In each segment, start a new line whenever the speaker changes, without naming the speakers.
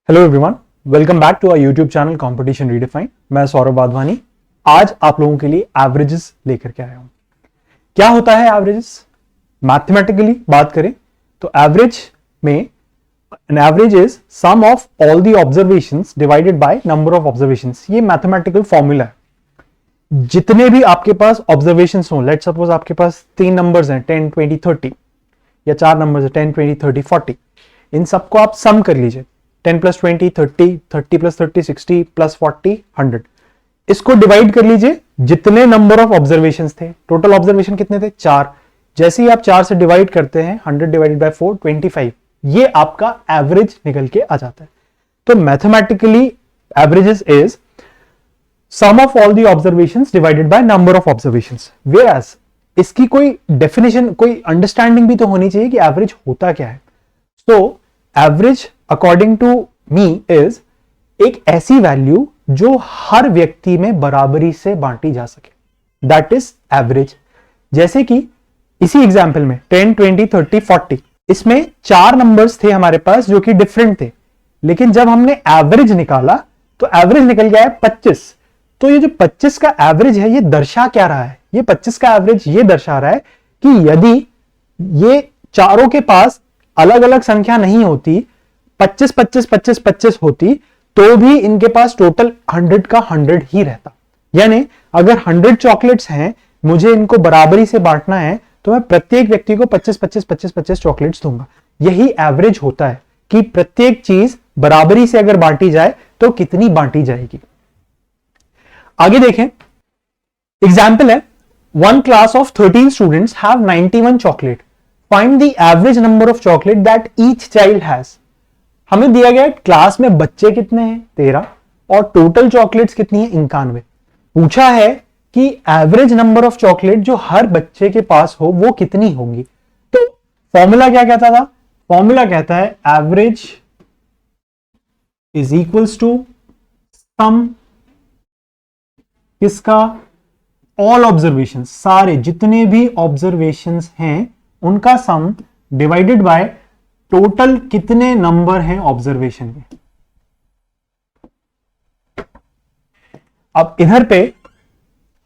Hello everyone, welcome back to our YouTube channel competition redefine. मैं सौरभ वाधवानी आज आप लोगों के लिए एवरेजेस लेकर के आया हूं। क्या होता है एवरेजेस? मैथमेटिकली बात करें तो एवरेज में an average is sum of all the observations divided by number of observations. ये मैथमेटिकल फॉर्मूला है। जितने भी आपके पास ऑब्जर्वेशंस हो, लेट सपोज आपके पास 3 नंबर्स हैं 10, 20, 30 या 4 नंबर्स हैं 10, 20, 30, 40। इन सबको आप सम कर लीजिए। 10 प्लस 20 30, 30 प्लस 30 60 प्लस 40 100। इसको डिवाइड कर लीजिए जितने नंबर ऑफ ऑब्जर्वेशंस थे। टोटल ऑब्जर्वेशन कितने थे? 4। जैसे ही आप 4 से डिवाइड करते हैं 100 डिवाइडेड बाय 4 25। ये आपका एवरेज निकल के आ जाता है। तो mathematically averages is sum of all the observations divided by number of observations. Whereas इसकी कोई डेफिनेशन, कोई अंडरस्टैंडिंग भी तो होनी चाहिए कि एवरेज होता क्या है। तो average according to me is एक ऐसी वैल्यू जो हर व्यक्ति में बराबरी से बांटी जा सके, दैट इज एवरेज। जैसे कि इसी एग्जाम्पल में 10, 20, 30, 40 इसमें 4 नंबर्स थे हमारे पास जो कि डिफरेंट थे, लेकिन जब हमने एवरेज निकाला तो एवरेज निकल गया है 25। तो ये जो 25 का एवरेज है ये दर्शा क्या रहा है? ये 25 का एवरेज ये दर्शा रहा है कि यदि ये चारों के पास अलग अलग संख्या नहीं होती, 25 25 25 25 होती, तो भी इनके पास टोटल 100 का 100 ही रहता। यानी अगर 100 चॉकलेट्स हैं, मुझे इनको बराबरी से बांटना है, तो मैं प्रत्येक व्यक्ति को 25 25 25 25 चॉकलेट्स दूंगा। यही एवरेज होता है कि प्रत्येक चीज बराबरी से अगर बांटी जाए तो कितनी बांटी जाएगी। आगे देखें, एग्जाम्पल है, one class of 13 students have 91 chocolate. Find the average number of chocolate that each child has. हमें दिया गया क्लास में बच्चे कितने हैं? 13 और टोटल चॉकलेट्स कितनी है? 91। पूछा है कि एवरेज नंबर ऑफ चॉकलेट जो हर बच्चे के पास हो वो कितनी होंगी। तो फॉर्मूला क्या कहता था? फॉर्मूला कहता है एवरेज इज इक्वल्स टू सम किसका? ऑल ऑब्जर्वेशन, सारे जितने भी ऑब्जर्वेशंस हैं उनका सम डिवाइडेड बाय टोटल कितने नंबर हैं ऑब्जर्वेशन के। अब इधर पे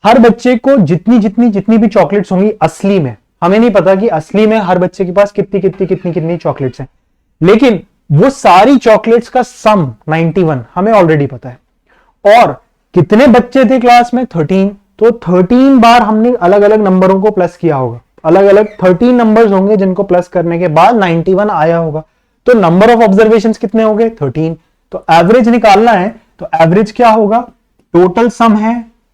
हर बच्चे को जितनी जितनी जितनी भी चॉकलेट्स होंगी, असली में हमें नहीं पता कि असली में हर बच्चे के पास कितनी कितनी कितनी कितनी चॉकलेट्स हैं, लेकिन वो सारी चॉकलेट्स का सम 91 हमें ऑलरेडी पता है। और कितने बच्चे थे क्लास में? 13। तो 13 बार हमने अलग अलग नंबरों को प्लस किया होगा। अलग अलग 13 नंबर्स होंगे जिनको प्लस करने के बाद 91 आया होगा। तो नंबर ऑफ ऑब्जर्वेशंस कितने हो गए? 13। तो एवरेज निकालना है तो एवरेज क्या होगा? टोटल सम है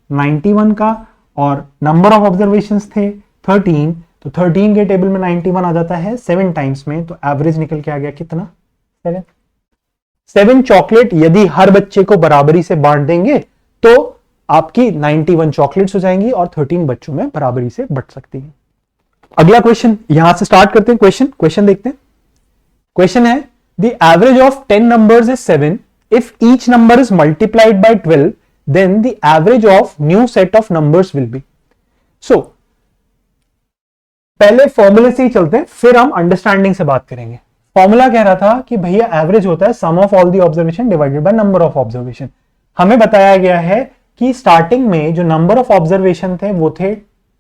91 का और नंबर ऑफ ऑब्जर्वेशंस थे 13। तो 13 के टेबल में 91 आ जाता है 7 टाइम्स में, तो एवरेज निकल के आ गया कितना? 7 चॉकलेट यदि हर बच्चे को बराबरी से बांट देंगे तो आपकी 91 चॉकलेट्स हो जाएंगी और 13 बच्चों में बराबरी से बट सकती है। अगला क्वेश्चन यहां से स्टार्ट करते हैं। क्वेश्चन देखते हैं। क्वेश्चन है, the average of 10 numbers is 7। If each number is multiplied by 12 then the average of new set of numbers will be. So पहले फॉर्मूले से ही चलते हैं, फिर हम अंडरस्टैंडिंग से बात करेंगे। फॉर्मूला कह रहा था कि भैया एवरेज होता है sum of all the observation divided by number of observation. हमें बताया गया है कि स्टार्टिंग में जो नंबर ऑफ ऑब्जर्वेशन थे वो थे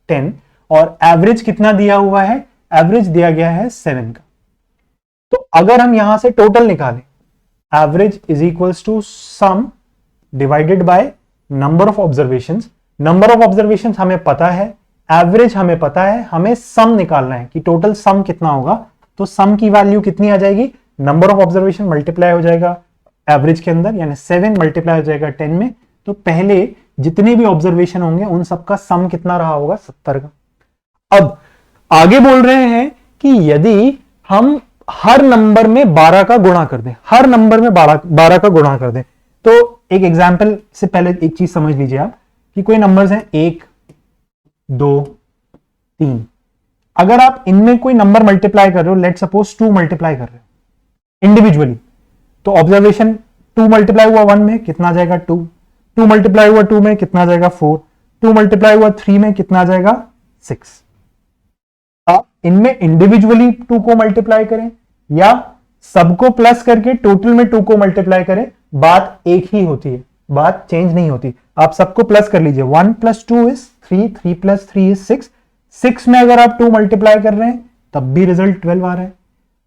10 और एवरेज कितना दिया हुआ है? एवरेज दिया गया है 7 का। तो अगर हम यहां से टोटल निकालें, average is equals to sum divided by number of observations. Number of observations हमें पता है, एवरेज हमें पता है, हमें सम निकालना है कि टोटल सम कितना होगा। तो सम की वैल्यू कितनी आ जाएगी? नंबर ऑफ ऑब्जर्वेशन मल्टीप्लाई हो जाएगा एवरेज के अंदर, यानी 7 मल्टीप्लाई हो जाएगा 10 में। तो पहले जितने भी ऑब्जर्वेशन होंगे उन सबका सम कितना रहा होगा? 70 का। अब आगे बोल रहे हैं कि यदि हम हर नंबर में 12 का गुणा कर दें, हर नंबर में 12 का गुणा कर दें, तो एक एग्जाम्पल से पहले एक चीज समझ लीजिए आप कि कोई नंबर्स हैं 1 2 3। अगर आप इनमें कोई नंबर मल्टीप्लाई कर रहे हो, लेट सपोज 2 मल्टीप्लाई कर रहे हो इंडिविजुअली, तो ऑब्जर्वेशन 2 मल्टीप्लाई हुआ 1 में कितना आ जाएगा? 2 2 मल्टीप्लाई हुआ 2 में कितना आ जाएगा? 4 2 मल्टीप्लाई हुआ 3 में कितना आ जाएगा? 6। आप इनमें इंडिविजुअली 2 को मल्टीप्लाई करें या सबको प्लस करके टोटल में 2 को मल्टीप्लाई करें, बात एक ही होती है, बात चेंज नहीं होती। आप सबको प्लस कर लीजिए, 1 + 2 इज 3, 3 + 3 इज 6, 6 में अगर आप 2 मल्टीप्लाई कर रहे हैं तब भी रिजल्ट 12 आ रहा है।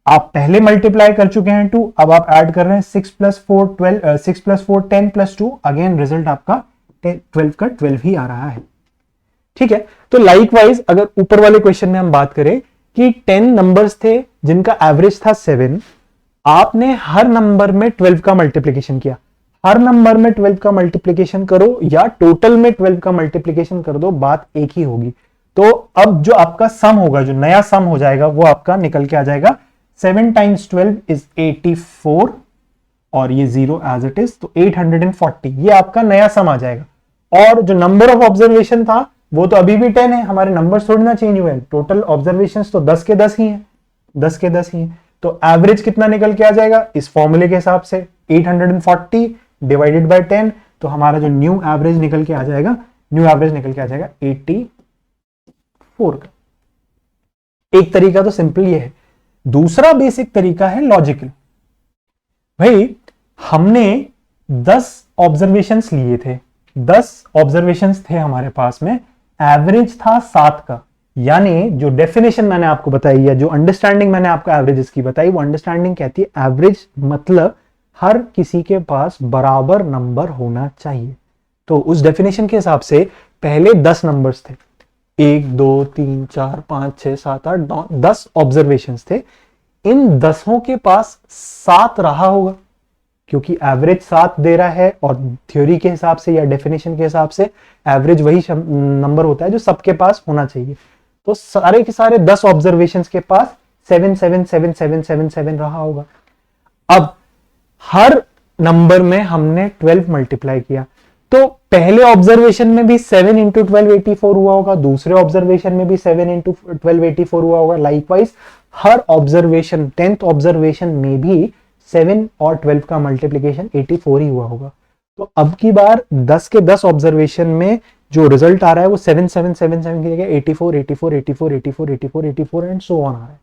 आप पहले मल्टीप्लाई कर चुके हैं 2, अब आप ऐड कर रहे हैं 6 + 4 12, 6 + 4 10 + 2, अगेन रिजल्ट आपका 12 का 12 ही आ रहा है। ठीक है, तो लाइकवाइज अगर ऊपर वाले क्वेश्चन में हम बात करें कि 10 नंबर्स थे जिनका एवरेज था 7, आपने हर नंबर में 12 का मल्टीप्लीकेशन किया, हर नंबर में 12 का मल्टीप्लीकेशन करो या टोटल में 12 का मल्टीप्लीकेशन कर दो, बात एक ही होगी। तो अब जो आपका सम होगा, जो नया सम हो जाएगा वो आपका निकल के आ जाएगा 7 × 12 इज 84 और ये 0 एज इट इज, तो 840 ये आपका नया सम आ जाएगा। और जो नंबर ऑफ ऑब्जर्वेशन था वो तो अभी भी 10 है, हमारे नंबर्स थोड़ी ना चेंज हुए हैं, टोटल ऑब्जर्वेशंस तो 10 के 10 ही हैं, 10 के 10 ही हैं। तो एवरेज कितना निकल के आ जाएगा इस फॉर्मूले के हिसाब से 840 डिवाइडेड बाय 10, तो हमारा जो न्यू एवरेज निकल के आ जाएगा, न्यू एवरेज निकल के आ जाएगा 84 का। एक तरीका तो सिंपल ये है। दूसरा बेसिक तरीका है लॉजिकल। भाई हमने 10 ऑब्जर्वेशंस लिए थे, 10 ऑब्जर्वेशंस थे हमारे पास में, एवरेज था 7 का, यानी जो डेफिनेशन मैंने आपको बताई या जो अंडरस्टैंडिंग मैंने आपको एवरेजेस की बताई, वो अंडरस्टैंडिंग कहती है एवरेज मतलब हर किसी के पास बराबर नंबर होना चाहिए। तो उस डेफिनेशन के हिसाब से पहले 10 नंबर्स थे, 1 2 3 4 5 6 7 8 9 10 ऑब्जर्वेशंस थे। इन 10 के पास 7 रहा होगा क्योंकि एवरेज 7 दे रहा है, और थ्योरी के हिसाब से या डेफिनेशन के हिसाब से एवरेज वही नंबर होता है जो सबके पास होना चाहिए। तो सारे के सारे 10 ऑब्जर्वेशंस के पास 7 7 7 7 7 7 रहा होगा। अब हर नंबर में हमने 12 मल्टीप्लाई किया, तो पहले ऑब्जर्वेशन में भी 7 × 12 84 हुआ होगा, दूसरे ऑब्जर्वेशन में भी 7 × 12 84 हुआ होगा। लाइकवाइज हर ऑब्जर्वेशन 10th ऑब्जर्वेशन में भी 7 और 12 का मल्टीप्लीकेशन 84 ही हुआ होगा। तो अब की बार 10 के 10 ऑब्जर्वेशन में जो रिजल्ट आ रहा है वो 7 7 7 7 की जगह 84 84 84 84 84 84 एंड सो ऑन आ रहा है।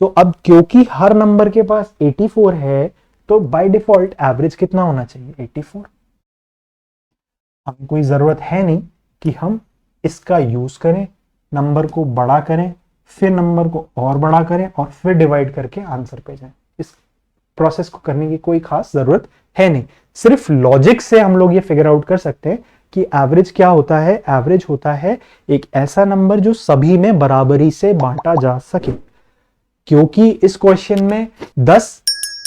सो अब क्योंकि हर नंबर के पास 84 है तो बाय डिफॉल्ट एवरेज कितना होना चाहिए 84। हमें कोई जरूरत है नहीं कि हम इसका यूज करें, नंबर को बड़ा करें, फिर नंबर को और बड़ा करें और फिर डिवाइड करके आंसर पे जाएं। इस प्रोसेस को करने की कोई खास जरूरत है नहीं। सिर्फ लॉजिक से हम लोग ये फिगर आउट कर सकते हैं कि एवरेज क्या होता है। एवरेज होता है एक ऐसा नंबर जो सभी में बराबरी से बांटा जा सके। क्योंकि इस क्वेश्चन में 10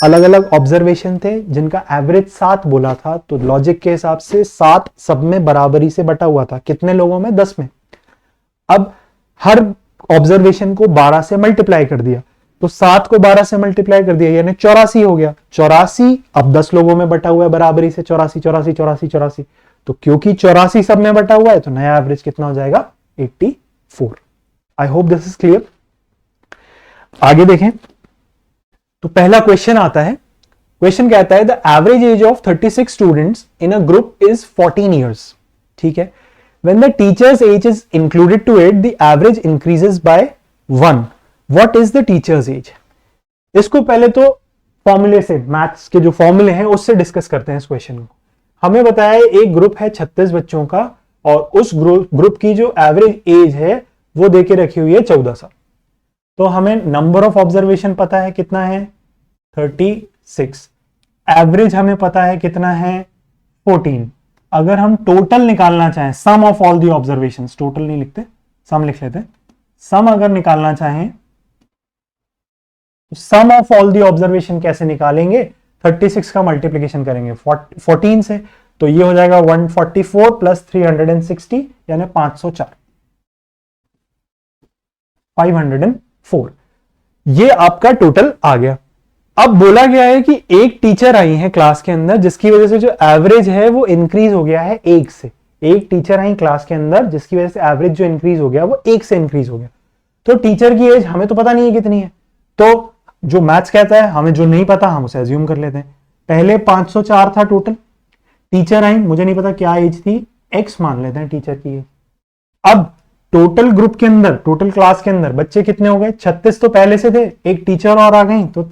अलग अलग ऑब्जर्वेशन थे जिनका एवरेज 7 बोला था, तो लॉजिक के हिसाब से 7 सब में बराबरी से बटा हुआ था। कितने लोगों में? 10 में। अब हर ऑब्जर्वेशन को 12 से मल्टीप्लाई कर दिया, तो 7 को 12 से मल्टीप्लाई कर दिया यानी 84 हो गया। 84 अब 10 लोगों में बटा हुआ है बराबरी से, 84 84 84 84। तो क्योंकि 84 सब में बटा हुआ है तो नया एवरेज कितना हो जाएगा 84। I hope this is clear. आगे देखें तो पहला क्वेश्चन आता है। क्वेश्चन कहता है the average age of 36 students in a group is 14 years. ठीक है, when the teacher's age is included to it the average increases by 1। What is the teacher's age? इसको पहले तो फॉर्मूले से, मैथ्स के जो फॉर्मूले हैं उससे डिस्कस करते हैं इस क्वेश्चन को। हमें बताया है एक ग्रुप है 36 बच्चों का और उस ग्रुप की जो एवरेज एज है वो देके रखी हुई है 14 साल। तो हमें नंबर ऑफ ऑब्जर्वेशन पता है कितना है 36, एवरेज हमें पता है कितना है 14। अगर हम टोटल निकालना चाहें, sum of all the observations, total नहीं लिखते, सम लिख लेते हैं। सम अगर निकालना चाहें तो सम ऑफ ऑल दी ऑब्जर्वेशन कैसे निकालेंगे? 36 का मल्टीप्लीकेशन करेंगे 14 से, तो ये हो जाएगा 144 प्लस 360 यानी 504, 504। ये आपका टोटल आ गया। अब बोला गया है कि एक टीचर आई है क्लास के अंदर जिसकी वजह से जो एवरेज है वो इंक्रीज हो गया है 1 से। एक टीचर आई क्लास के अंदर जिसकी वजह से एवरेज जो इंक्रीज हो गया वो 1 से इंक्रीज हो गया। तो टीचर की एज हमें तो पता नहीं है कितनी है, तो जो मैथ्स कहता है हमें जो नहीं पता हम उसे एज्यूम कर लेते हैं। पहले 504 था टोटल, टीचर आई, मुझे नहीं पता क्या एज थी, x मान लेते हैं टीचर की एज। अब टोटल ग्रुप के अंदर, टोटल क्लास के अंदर बच्चे कितने हो गए? 36 तो पहले से थे, एक टीचर और आ गई तो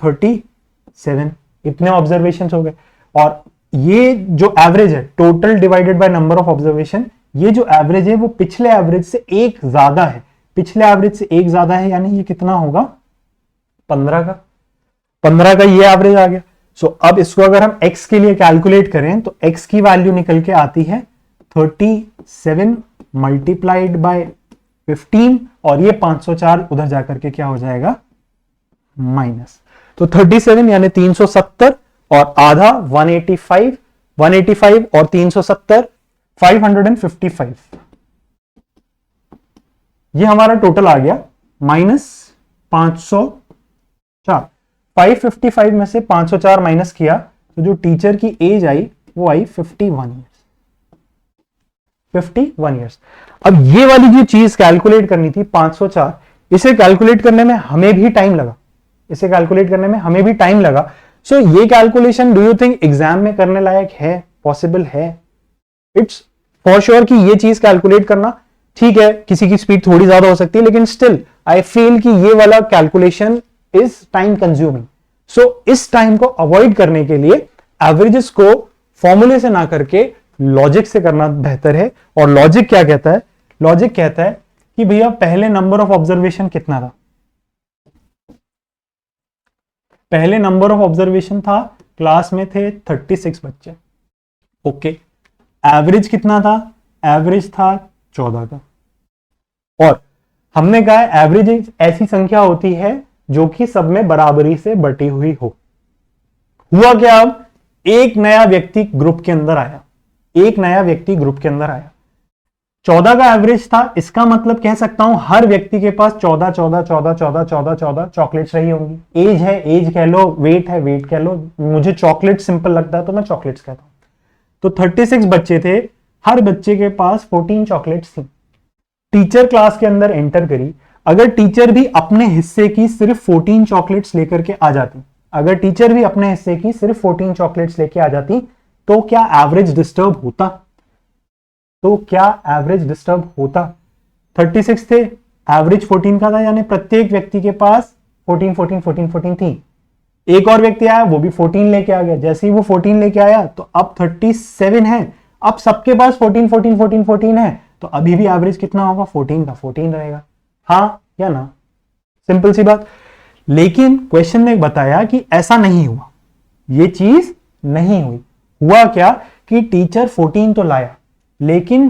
7, इतने ऑब्जर्वेशन हो गए। और ये जो एवरेज है total divided by number of observation, ये जो एवरेज है वो पिछले एवरेज से एक ज्यादा है, पिछले एवरेज से एक ज्यादा है, यानी ये कितना होगा 15 का ये एवरेज आ गया। सो अब इसको अगर हम x के लिए कैलकुलेट करें तो x की वैल्यू निकल के आती है 37 मल्टीप्लाइड बाय 15, और ये 504 उधर जाकर के क्या हो जाएगा माइनस। तो 37 यानी 370 और आधा 185 और 370 555, ये हमारा टोटल आ गया माइनस 504। 555 में से 504 माइनस किया तो जो टीचर की एज आई वो आई 51 ईयर्स। अब ये वाली जो चीज कैलकुलेट करनी थी 504, इसे कैलकुलेट करने में हमें भी टाइम लगा, सो ये calculation do you think exam में करने लायक है, पॉसिबल है? इट्स फॉर श्योर कि ये चीज कैलकुलेट करना, ठीक है किसी की स्पीड थोड़ी ज्यादा हो सकती है, लेकिन स्टिल आई फील कि ये वाला कैलकुलेशन इज टाइम कंज्यूमिंग। सो इस टाइम को अवॉइड करने के लिए एवरेजेस को फॉर्मूले से ना करके लॉजिक से करना बेहतर है। और लॉजिक क्या कहता है? लॉजिक कहता है कि भैया पहले नंबर ऑफ ऑब्जर्वेशन कितना था? पहले नंबर ऑफ ऑब्जर्वेशन था, क्लास में थे 36 बच्चे, ओके। एवरेज कितना था? एवरेज था 14 का। और हमने कहा एवरेज ऐसी संख्या होती है जो कि सब में बराबरी से बटी हुई हो। हुआ क्या? अब एक नया व्यक्ति ग्रुप के अंदर आया, 14 का एवरेज था, इसका मतलब कह सकता हूं हर व्यक्ति के पास 14 चॉकलेट्स रही होंगी। एज है, एज कह लो, वेट है, वेट कह लो, मुझे चॉकलेट सिंपल लगता है तो मैं चॉकलेट्स कहता हूं। तो 36 बच्चे थे, हर बच्चे के पास 14 चॉकलेट्स थी। टीचर क्लास के अंदर एंटर करी, अगर टीचर भी अपने हिस्से की सिर्फ 14 चॉकलेट्स लेकर के आ जाती, आ जाती तो क्या एवरेज डिस्टर्ब होता? 36 थे, एवरेज 14 का था, यानी प्रत्येक व्यक्ति के पास 14 थी। एक और व्यक्ति आया, वो भी 14 लेके आ गया। जैसे ही वो 14 लेके आया तो अब 37 है, अब सबके पास 14 है, तो अभी भी एवरेज कितना होगा? 14 का 14 रहेगा, हाँ या ना? सिंपल सी बात। लेकिन क्वेश्चन ने बताया कि ऐसा नहीं हुआ, ये चीज नहीं हुई। हुआ क्या कि टीचर 14 तो लाया, लेकिन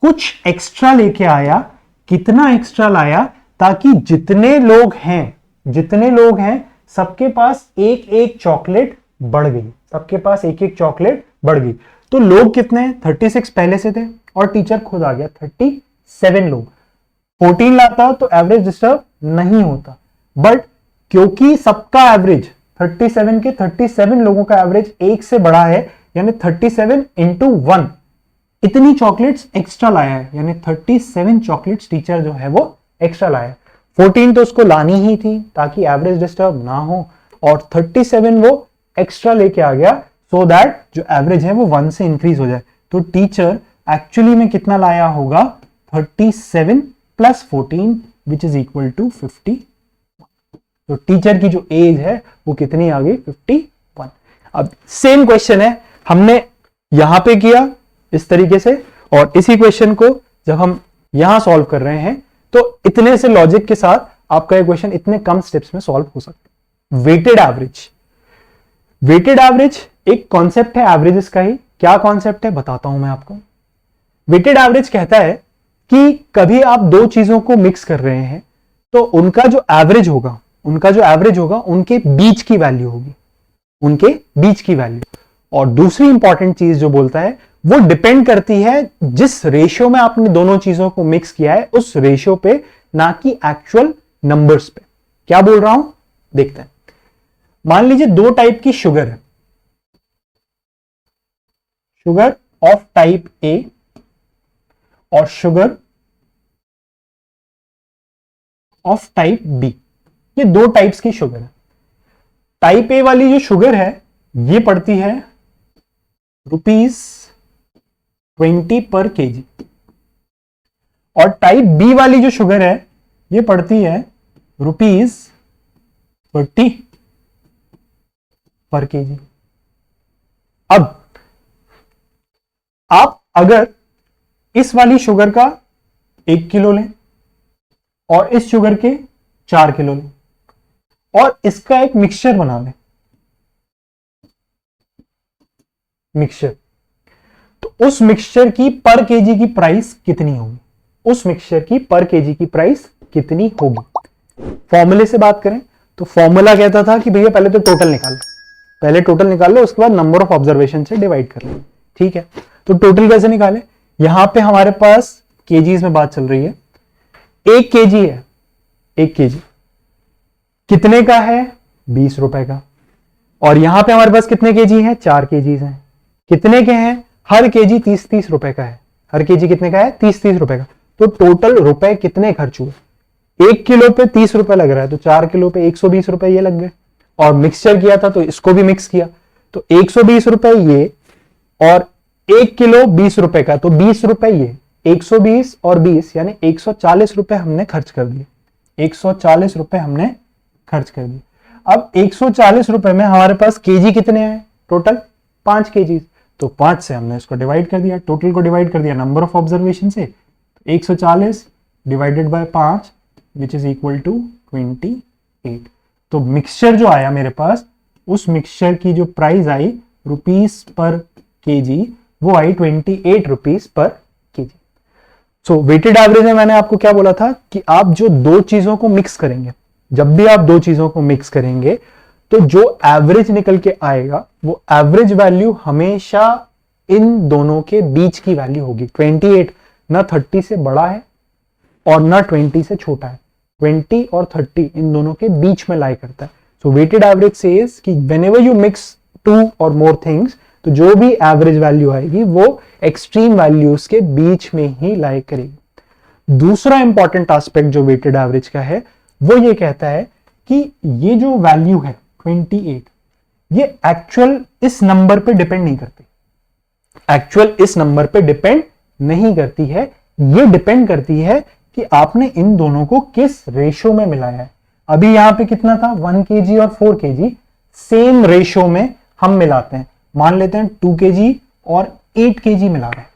कुछ एक्स्ट्रा लेके आया। कितना एक्स्ट्रा लाया? ताकि जितने लोग हैं सबके पास एक एक चॉकलेट बढ़ गई। तो लोग कितने? 36 पहले से थे और टीचर खुद आ गया, 37 लोग। 14 लाता तो एवरेज डिस्टर्ब नहीं होता, बट क्योंकि सबका एवरेज 37 के 37 लोगों का एवरेज एक से बड़ा है, यानी 37 इंटू 1 इतनी चॉकलेट्स एक्स्ट्रा लाया है, यानी 37 चॉकलेट्स टीचर जो है वो एक्स्ट्रा लाया है। 14 तो उसको लानी ही थी ताकि एवरेज डिस्टर्ब ना हो, और 37 वो एक्स्ट्रा लेके आ गया सो दैट जो एवरेज है वो 1 से इंक्रीज हो जाए। तो टीचर एक्चुअली में कितना लाया होगा? 37 plus 14 which is equal to 50। तो टीचर की जो एज है वो कितनी आ गई? 51। अब सेम क्वेश्चन है, हमने यहां पे किया इस तरीके से, और इसी क्वेश्चन को जब हम यहां सॉल्व कर रहे हैं तो इतने से लॉजिक के साथ आपका ये क्वेश्चन इतने कम स्टेप्स में सॉल्व हो सकता है। वेटेड एवरेज एक कॉन्सेप्ट है एवरेजेस का ही। क्या कॉन्सेप्ट है बताता हूं मैं आपको। वेटेड एवरेज कहता है कि कभी आप दो चीजों को मिक्स कर रहे हैं तो उनका जो एवरेज होगा उनके बीच की वैल्यू होगी, और दूसरी इंपॉर्टेंट चीज जो बोलता है वो डिपेंड करती है जिस रेशियो में आपने दोनों चीजों को मिक्स किया है उस रेशियो पे, ना कि एक्चुअल नंबर्स पे। क्या बोल रहा हूं देखते हैं। मान लीजिए दो टाइप की शुगर है, शुगर ऑफ टाइप ए और शुगर ऑफ टाइप बी। ये दो टाइप्स की शुगर है। टाइप ए वाली जो शुगर है ये पड़ती है ₹20 पर केजी, और टाइप बी वाली जो शुगर है ये पड़ती है ₹30 पर केजी। अब आप अगर इस वाली शुगर का 1 किलो लें और इस शुगर के 4 किलो लें और इसका एक मिक्सचर बना लें, मिक्सचर, तो उस मिक्सचर की पर केजी की प्राइस कितनी होगी? उस मिक्सचर की पर केजी की प्राइस कितनी होगी? फॉर्मूले से बात करें तो फॉर्मूला कहता था कि भैया पहले तो टोटल निकाल लो, पहले टोटल निकाल लो, उसके बाद नंबर ऑफ ऑब्जर्वेशन से डिवाइड कर लो। ठीक है, तो टोटल कैसे निकाले? यहां पे हमारे पास केजीज में बात चल रही है। 1 केजी है, 1 केजी कितने का है? 20 रुपए का। और यहां पे हमारे पास कितने केजी हैं? 4 केजीज हैं। कितने के हैं? हर केजी 30-30 रुपए का है। हर केजी कितने का है? 30-30 रुपए का। तो टोटल रुपए कितने खर्च हुए? 1 किलो पे 30 रुपए लग रहा है, तो 4 किलो पे 120 रुपए ये लग गए। और मिक्सचर किया था तो इसको भी मिक्स किया, तो 120 रुपए ये, और 1 किलो 20 रुपए का, तो 20 रुपए ये, 120 और 20 यानी 140 रुपए हमने खर्च कर दिए। 140 रुपए हमने खर्च कर दिए। अब 140 रुपए में हमारे पास केजी कितने हैं? टोटल 5 केजी, तो 5 से हमने इसको डिवाइड कर दिया, टोटल को डिवाइड कर दिया नंबर ऑफ ऑब्जर्वेशन से। 140 divided by 5 which is equal to 28। तो मिक्सचर जो आया मेरे पास, उस मिक्सचर की जो प्राइस आई रुपीस पर केजी, वो आई 28 रुपीस पर केजी। सो वेटेड एवरेज में मैंने आपको क्या बोला था कि आप जो दो चीजों को मिक्स करेंगे, जब भी आप दो चीजों को मिक्स करेंगे तो जो एवरेज निकल के आएगा वो एवरेज वैल्यू हमेशा इन दोनों के बीच की वैल्यू होगी। 28 ना 30 से बड़ा है और ना 20 से छोटा है, 20 और 30 इन दोनों के बीच में लाई करता है। सो वेटेड एवरेज सेज कि व्हेनेवर यू मिक्स 2 और मोर थिंग्स, तो जो भी एवरेज वैल्यू आएगी वो एक्सट्रीम वैल्यूज के बीच में ही लाई करेगी। दूसरा इंपॉर्टेंट एस्पेक्ट जो वेटेड एवरेज का है वो ये कहता है कि ये जो वैल्यू है 28, ये एक्चुअल इस नंबर पे डिपेंड नहीं करती, एक्चुअल इस नंबर पे डिपेंड नहीं करती है, ये डिपेंड करती है कि आपने इन दोनों को किस रेशो में मिलाया है। अभी यहां पे कितना था? 1 केजी और 4 केजी सेम रेशो में हम मिलाते हैं। मान लेते हैं 2 केजी और 8 केजी मिला रहे हैं,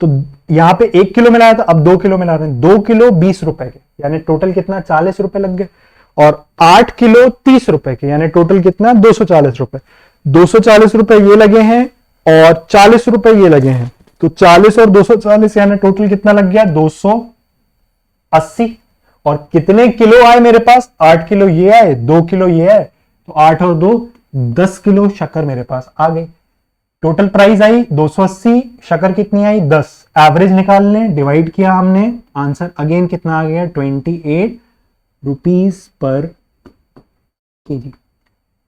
तो यहां पे 1 किलो मिलाया था, अब 2 किलो मिला रहे हैं। 2 किलो 20 रुपए के, यानी टोटल कितना? 40 रुपए लग गए। और 8 किलो 30 रुपए के, यानी टोटल कितना? 240 रुपए। 240 रुपए ये लगे हैं और 40 रुपए ये लगे हैं, तो 40 और 240 यानी टोटल कितना लग गया? 280। और कितने किलो आए मेरे पास? 8 किलो ये आए, 2 किलो ये आए, तो 8 और 2 10 किलो शक्कर मेरे पास आ गई। टोटल प्राइस आई 280, शक्कर कितनी आई? 10। एवरेज निकाल लें, डिवाइड किया हमने, आंसर अगेन कितना आ गया? 28 रुपीस पर केजी।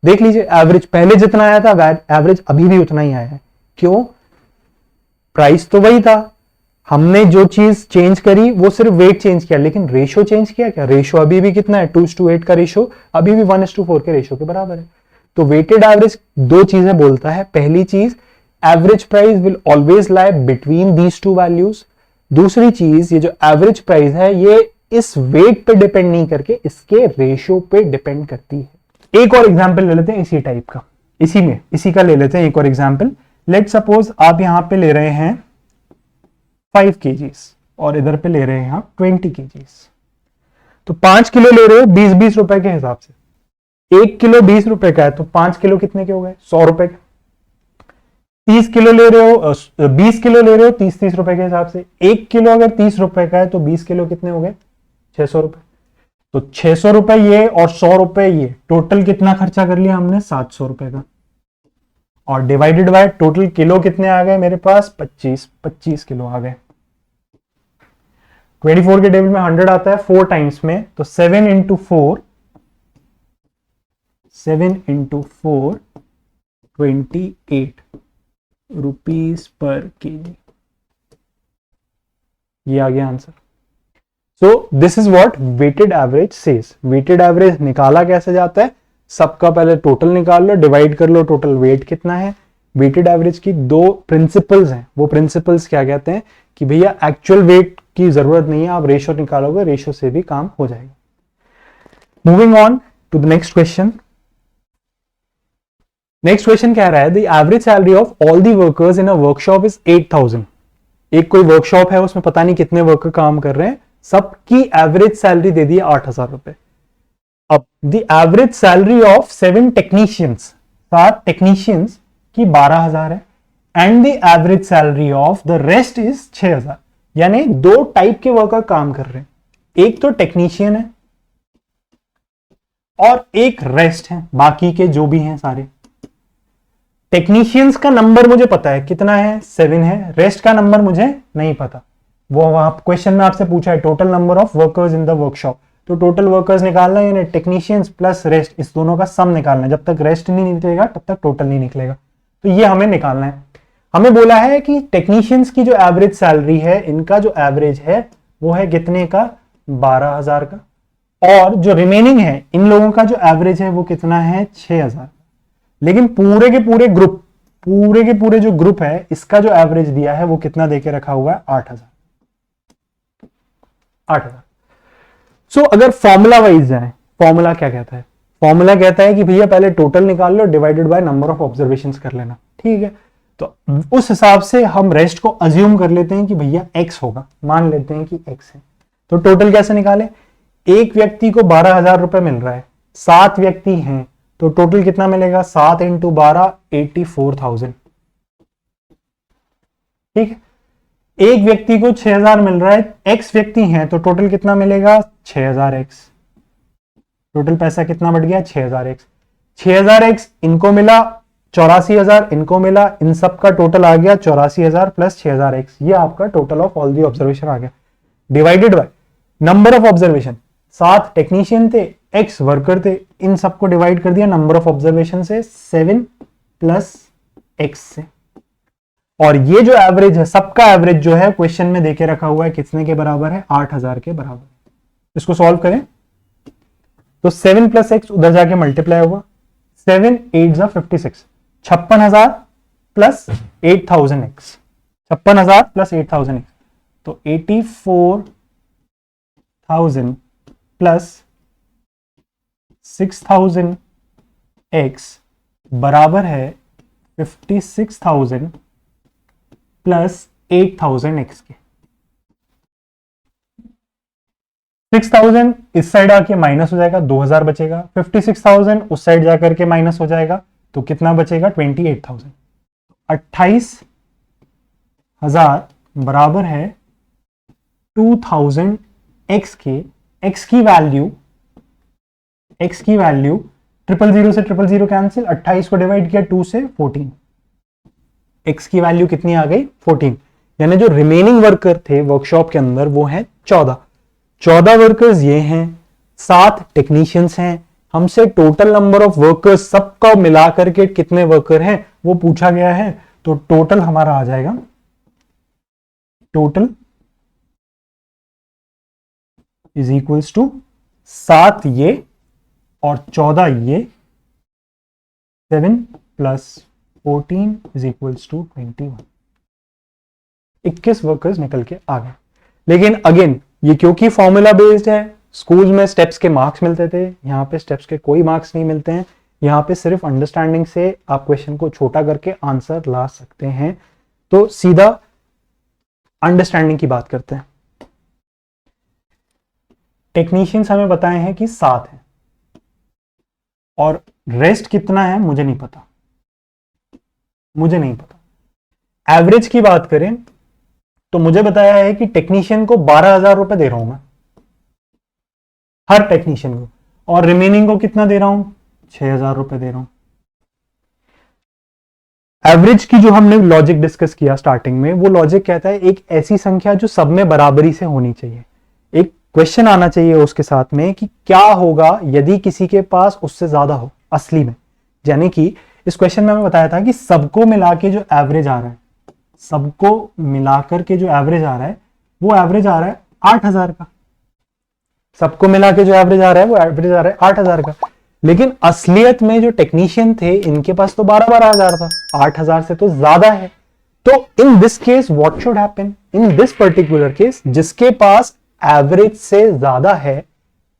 देख लीजिए, एवरेज पहले जितना आया था एवरेज अभी भी उतना ही आया है। क्यों? प्राइस तो वही था, हमने जो चीज चेंज करी वो सिर्फ वेट चेंज किया, लेकिन रेशो चेंज किया क्या? रेशो अभी भी कितना है? 2:8 का रेशो अभी भी 1:4 के रेशो के बराबर है। तो वेटेड एवरेज दो चीजें बोलता है। पहली चीज, average price will always lie between these two values. दूसरी चीज, ये जो एवरेज प्राइस है ये इस वेट पे डिपेंड नहीं करके इसके रेशो पे डिपेंड करती है। एक और एग्जांपल ले लेते हैं इसी टाइप का, इसी का ले लेते हैं एक और एग्जांपल। लेट सपोज आप यहां पे ले रहे हैं 5 केजीज और इधर पे ले रहे हैं आप 20 केजीज, तो 5 किलो ले रहे हो 20-20 रुपए के हिसाब से। 1 किलो 20 रुपए का है, तो 5 किलो कितने के हो गए? 100 रुपए के। 30 किलो ले रहे हो, 20 किलो ले रहे हो 30-30 रुपए के हिसाब से। 1 किलो अगर 30 रुपए का है तो 20 किलो कितने हो गए? 600 रुपए। तो 600 रुपए ये और 100 रुपए ये, टोटल कितना खर्चा कर लिया हमने? 700 रुपए का। और डिवाइडेड बाय टोटल किलो कितने आ गए मेरे पास? 25 किलो आ गए। 24 के टेबल में 100 आता है 4 टाइम्स में, तो 7 इंटू 4 28 रुपीस पर केजी। ये आ गया answer. So this is what weighted average says. Weighted average निकाला कैसे जाता है? सबका पहले टोटल निकाल लो, डिवाइड कर लो टोटल वेट कितना है। वेटेड एवरेज की दो प्रिंसिपल्स हैं, वो प्रिंसिपल्स क्या कहते हैं कि भैया एक्चुअल वेट की जरूरत नहीं है, आप रेशो निकालोगे, रेशो से भी काम हो जाएगा। Moving on to the next question. Next question कह रहा है the average salary of all the workers in a workshop is 8,000। एक कोई वर्कशॉप है, उसमें पता नहीं कितने वर्कर काम कर रहे हैं, सबकी एवरेज सैलरी दे दी 8,000 रुपए। अब the average salary of 7 technicians, 7 technicians की 12,000 है, and the average salary of the rest is 6,000। यानी दो टाइप के वर्कर काम कर रहे हैं, एक तो टेक्नीशियन है और एक रेस्ट है, बाकी के जो भी हैं सारे। टेक्नीशियंस का नंबर मुझे पता है कितना है, 7 है। रेस्ट का नंबर मुझे नहीं पता, वो वहां क्वेश्चन में आपसे पूछा है total number of workers in the workshop, तो टोटल वर्कर्स निकालना है, यानी टेक्नीशियंस प्लस रेस्ट, इस दोनों का सम निकालना है। जब तक रेस्ट नहीं निकलेगा तब तक टोटल नहीं निकलेगा, तो ये हमें निकालना है। हमें बोला है कि टेक्नीशियंस की जो एवरेज सैलरी है, इनका जो एवरेज है वो है कितने का, 12,000 का, और जो रिमेनिंग है इन लोगों का जो एवरेज है वो कितना है, 6,000। लेकिन पूरे के पूरे जो ग्रुप है, इसका जो एवरेज दिया है वो कितना देके रखा हुआ है, 8,000। सो अगर फॉर्मूला वाइज जाए, फॉर्मूला क्या कहता है, फॉर्मूला कहता है कि भैया पहले टोटल निकाल लो divided by number of observations कर लेना, ठीक है। तो उस हिसाब से हम रेस्ट को अज्यूम कर लेते हैं कि भैया x होगा, मान लेते हैं कि x है। तो टोटल कैसे निकाले, एक व्यक्ति को 12,000 रुपए मिल रहा है, 7 व्यक्ति हैं, तो टोटल कितना मिलेगा, 7 × 12 84,000, ठीक है। एक व्यक्ति को 6,000 मिल रहा है, x व्यक्ति हैं, तो टोटल कितना मिलेगा, 6,000x। टोटल पैसा कितना बढ़ गया, 6,000x। 6,000x इनको मिला, 84,000 इनको मिला, इन सब का टोटल आ गया 84,000 प्लस 6,000x। ये आपका total of all the observation आ गया, divided by number of observation. 7 technician थे, x वर्कर थे, इन सबको डिवाइड कर दिया नंबर ऑफ ऑब्जर्वेशन से, 7 प्लस x से। और ये जो एवरेज है, सबका एवरेज जो है क्वेश्चन में देके रखा हुआ है, कितने के बराबर है, 8,000 के बराबर। इसको सॉल्व करें तो 7 प्लस x उधर जाके मल्टीप्लाई होगा, 7 8 जा 56, 56,000 प्लस 8,000x, 56,000 प्लस 8,000x, तो 84,000 प्लस 6,000x बराबर है 56,000 प्लस 8,000x के। 6,000 इस साइड आके माइनस हो जाएगा, 2,000 बचेगा, 56,000 उस साइड जाकर के माइनस हो जाएगा, तो कितना बचेगा, 28,000। 28,000 बराबर है 2,000x के। x की वैल्यू 000 से 000 कैंसिल, 28 को डिवाइड किया 2 से, 14। x की वैल्यू कितनी आ गई, 14। यानी जो रिमेनिंग वर्कर थे वर्कशॉप के अंदर वो है 14 वर्कर्स ये हैं, 7 टेक्नीशियंस हैं। हमसे टोटल नंबर ऑफ वर्कर्स सबका मिलाकर के कितने वर्कर हैं वो पूछा गया है, तो टोटल हमारा आ जाएगा, टोटल इज इक्वल्स टू 7 ये और 14 ये, 7 plus 14 is equals to 21। 21 workers निकल के आ गए। लेकिन अगेन ये क्योंकि फॉर्मूला बेस्ड है, स्कूल में स्टेप्स के मार्क्स मिलते थे, यहाँ पे स्टेप्स के कोई मार्क्स नहीं मिलते हैं। यहाँ पे सिर्फ अंडरस्टैंडिंग से आप क्वेश्चन को छोटा करके आंसर ला सकते हैं। तो सीधा अंडरस्टैंडिंग की बात करते हैं। टेक्नीशियंस हमें बताए हैं कि 7 है और रेस्ट कितना है मुझे नहीं पता, एवरेज की बात करें तो मुझे बताया है कि टेक्नीशियन को 12,000 रुपए दे रहा हूं मैं, हर टेक्नीशियन को, और रिमेनिंग को कितना दे रहा हूं, 6,000 रुपए दे रहा हूं। एवरेज की जो हमने लॉजिक डिस्कस किया स्टार्टिंग में, वो लॉजिक कहता है एक ऐसी संख्या जो सब में बराबरी से होनी चाहिए। एक क्वेश्चन आना चाहिए उसके साथ में कि क्या होगा यदि किसी के पास उससे ज्यादा हो असली में। यानी कि इस क्वेश्चन में हमें बताया था कि सबको मिला के जो एवरेज आ रहा है, सबको मिलाकर के जो एवरेज आ रहा है वो एवरेज आ रहा है 8,000 का। सबको मिला के जो एवरेज आ रहा है वो एवरेज आ रहा है 8,000 का। लेकिन असलियत में जो टेक्नीशियन थे इनके पास तो 12,000 था, 8,000 से तो ज्यादा है। तो in this case what should happen, in this particular case जिसके पास एवरेज से ज्यादा है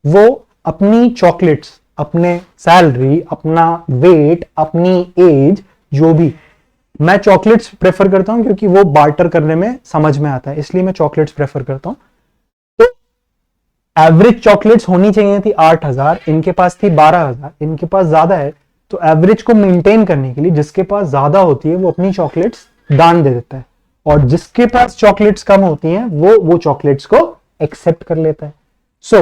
वो अपनी चॉकलेट्स अपने सैलरी, अपना वेट, अपनी एज, जो भी, मैं चॉकलेट्स प्रेफर करता हूं क्योंकि वो बार्टर करने में समझ में आता है, इसलिए मैं चॉकलेट्स प्रेफर करता हूं। तो एवरेज चॉकलेट्स होनी चाहिए थी 8,000, इनके पास थी 12,000, इनके पास ज्यादा है, तो एवरेज को मेंटेन करने के लिए जिसके पास ज्यादा होती है वो अपनी चॉकलेट्स दान दे देता है, और जिसके पास चॉकलेट्स कम होती हैं वो चॉकलेट्स को एक्सेप्ट कर लेता है। सो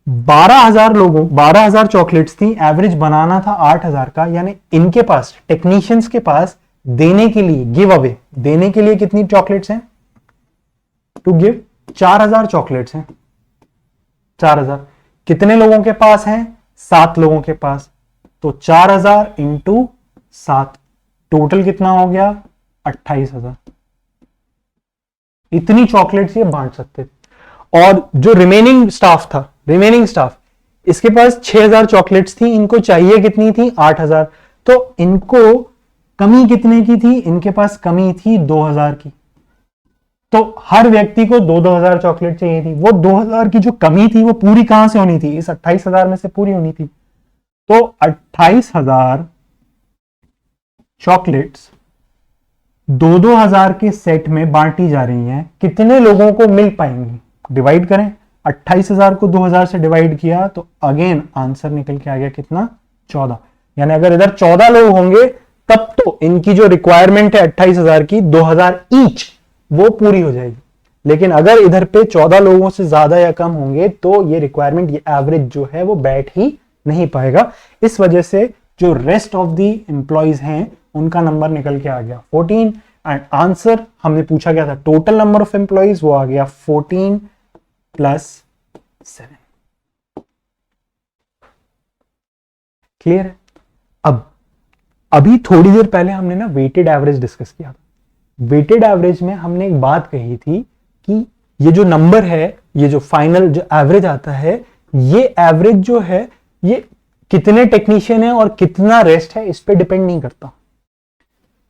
12,000 लोगों, 12,000 चॉकलेट्स थी, एवरेज बनाना था 8,000 का, यानी इनके पास, टेक्नीशियंस के पास देने के लिए, गिव अवे देने के लिए कितनी चॉकलेट्स हैं? टू गिव 4,000 चॉकलेट्स हैं। 4,000 कितने लोगों के पास हैं? 7 लोगों के पास, तो 4,000 इंटू 7, टोटल कितना हो गया? 28,000। इतनी चॉकलेट्स ये बांट सकते थे। और जो रिमेनिंग स्टाफ था, रिमेनिंग स्टाफ, इसके पास 6,000 चॉकलेट्स थी, इनको चाहिए कितनी थी? 8,000। तो इनको कमी कितने की थी? इनके पास कमी थी 2,000 की। तो हर व्यक्ति को 2,000 चॉकलेट चाहिए थी। वो 2,000 की जो कमी थी वो पूरी कहां से होनी थी? इस 28,000 में से पूरी होनी थी। तो 28,000 चॉकलेट्स 2,000 के सेट में बांटी जा रही हैं। कितने लोगों को मिल पाएंगी? डिवाइड करें, 28,000 को 2,000 से डिवाइड किया तो अगेन आंसर निकल के आ गया कितना? 14। यानी अगर इधर 14 लोग होंगे तब तो इनकी जो रिक्वायरमेंट है 28,000 की, 2,000 ईच, वो पूरी हो जाएगी। लेकिन अगर इधर पे 14 लोगों से ज्यादा या कम होंगे तो ये रिक्वायरमेंट, ये एवरेज जो है वो बैठ ही नहीं पाएगा। इस वजह से जो रेस्ट ऑफ द एम्प्लॉइज हैं उनका नंबर निकल के आ गया 14, एंड आंसर हमने पूछा गया था टोटल नंबर ऑफ एम्प्लॉइज, वो आ गया 14 प्लस 7। क्लियर है? अब अभी थोड़ी देर पहले हमने ना वेटेड एवरेज डिस्कस किया था। वेटेड एवरेज में हमने एक बात कही थी कि ये जो नंबर है, ये जो फाइनल जो एवरेज आता है, ये एवरेज जो है ये कितने टेक्नीशियन है और कितना रेस्ट है इस पे डिपेंड नहीं करता।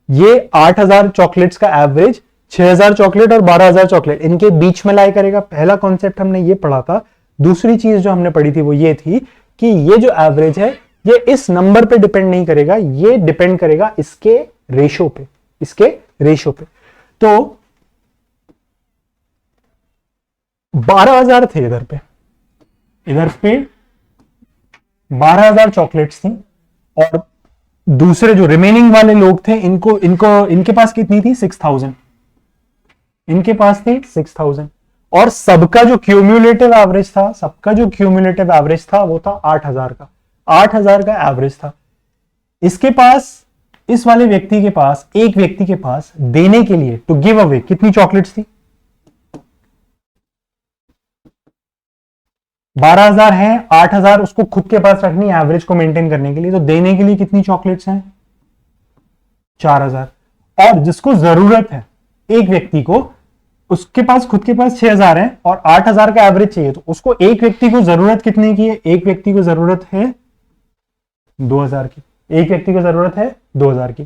ये 8,000 चॉकलेट्स का एवरेज 6,000 चॉकलेट और 12,000 चॉकलेट इनके बीच में लाई करेगा। पहला कॉन्सेप्ट हमने ये पढ़ा था। दूसरी चीज जो हमने पढ़ी थी वो ये थी कि ये जो एवरेज है ये इस नंबर पे डिपेंड नहीं करेगा, ये डिपेंड करेगा इसके रेशो पे, इसके रेशो पे। तो 12,000 थे इधर पे 12,000 चॉकलेट्स थी, और दूसरे जो रिमेनिंग वाले लोग थे इनके पास कितनी थी? 6,000। इनके पास थी 6,000, और सबका जो क्यूमुलेटिव एवरेज था वो था 8,000 का। 8,000 का एवरेज था। इसके पास, इस वाले व्यक्ति के पास, एक व्यक्ति के पास देने के लिए, टू गिव अवे, कितनी चॉकलेट्स थी? 12,000 है, 8,000 उसको खुद के पास रखनी है एवरेज को मेंटेन करने के लिए, तो देने के लिए कितनी चॉकलेट्स हैं? 4,000। और जिसको जरूरत है एक व्यक्ति को, उसके पास खुद के पास 6,000 है और 8,000 का एवरेज चाहिए, तो उसको एक व्यक्ति को जरूरत कितने की है? एक व्यक्ति को जरूरत है 2,000 की। एक व्यक्ति को जरूरत है 2,000 की।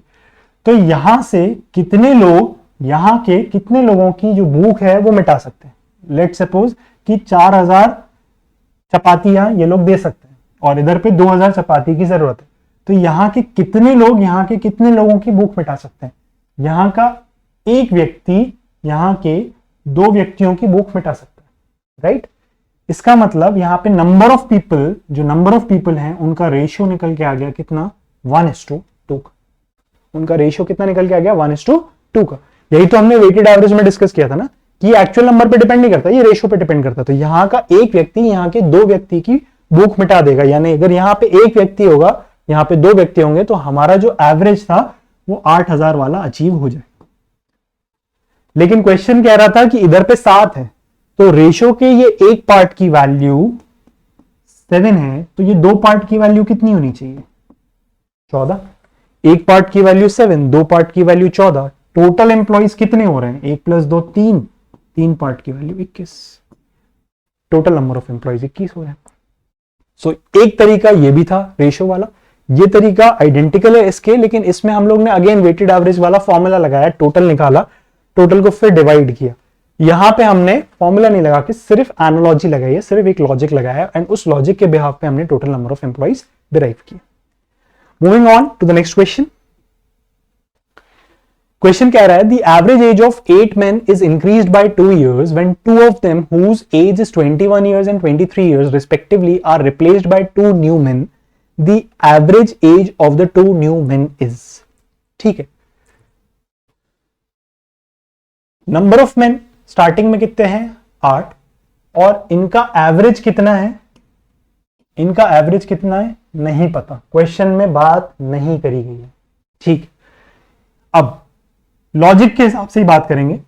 तो यहां से कितने लोग, यहां के कितने लोगों की जो भूख है वो मिटा सकते हैं? लेट सपोज कि 4,000 चपातियां ये लोग दे सकते हैं और इधर पे 2,000 चपाती की जरूरत है। तो यहां के कितने लोग, यहां के कितने लोगों की भूख मिटा सकते हैं? यहां का एक व्यक्ति यहां के 2 व्यक्तियों की भूख मिटा सकता है, राइट? इसका मतलब यहां पे नंबर ऑफ पीपल, जो नंबर ऑफ पीपल हैं उनका रेशियो निकल के आ गया कितना? 1:2 का। उनका रेशियो कितना निकल के आ गया? 1:2 का। यही तो हमने वेटेड एवरेज में डिस्कस किया था ना, कि एक्चुअल नंबर पे डिपेंड नहीं करता, ये रेशियो पे डिपेंड करता है। तो यहां का एक व्यक्ति यहां के 2 व्यक्ति की भूख मिटा देगा। यानी अगर यहां पे एक व्यक्ति होगा, यहां पे 2 व्यक्ति होंगे, तो हमारा जो एवरेज था वो 8,000 वाला अचीव हो जाए। लेकिन क्वेश्चन कह रहा था कि इधर पे 7 है, तो रेशियो के ये एक पार्ट की वैल्यू 7 है, तो ये 2 पार्ट की वैल्यू कितनी होनी चाहिए? 14। एक पार्ट की वैल्यू 7, 2 पार्ट की वैल्यू 14। टोटल एम्प्लॉइज कितने हो रहे हैं? 1 + 2 3, 3 पार्ट की value 21। Total number of employees 21 हो रहे हैं। सो एक तरीका ये भी था रेशियो वाला, ये तरीका आइडेंटिकल है इसके, लेकिन इसमें हम लोग ने अगेन वेटेड एवरेज वाला फॉर्मूला लगाया, टोटल निकाला, टोटल को फिर डिवाइड किया। यहां पे हमने फॉर्मूला नहीं लगा के सिर्फ एनालॉजी लगाई है, सिर्फ एक लॉजिक लगाया एंड उस लॉजिक के बिहाफ पे हमने total number of employees derive किए। Moving on to the next question. Question कह रहा है the average age of 8 men is increased by 2 years when 2 of them whose age is 21 years and 23 years respectively are replaced by 2 new men. The average age of the 2 new men is, ठीक है। Number of main starting में कितने हैं 8 और इनका average कितना है, इनका एवरेज कितना है नहीं पता, क्वेश्चन में बात नहीं करी गई है, ठीक। अब लॉजिक के हिसाब से ही बात करेंगे।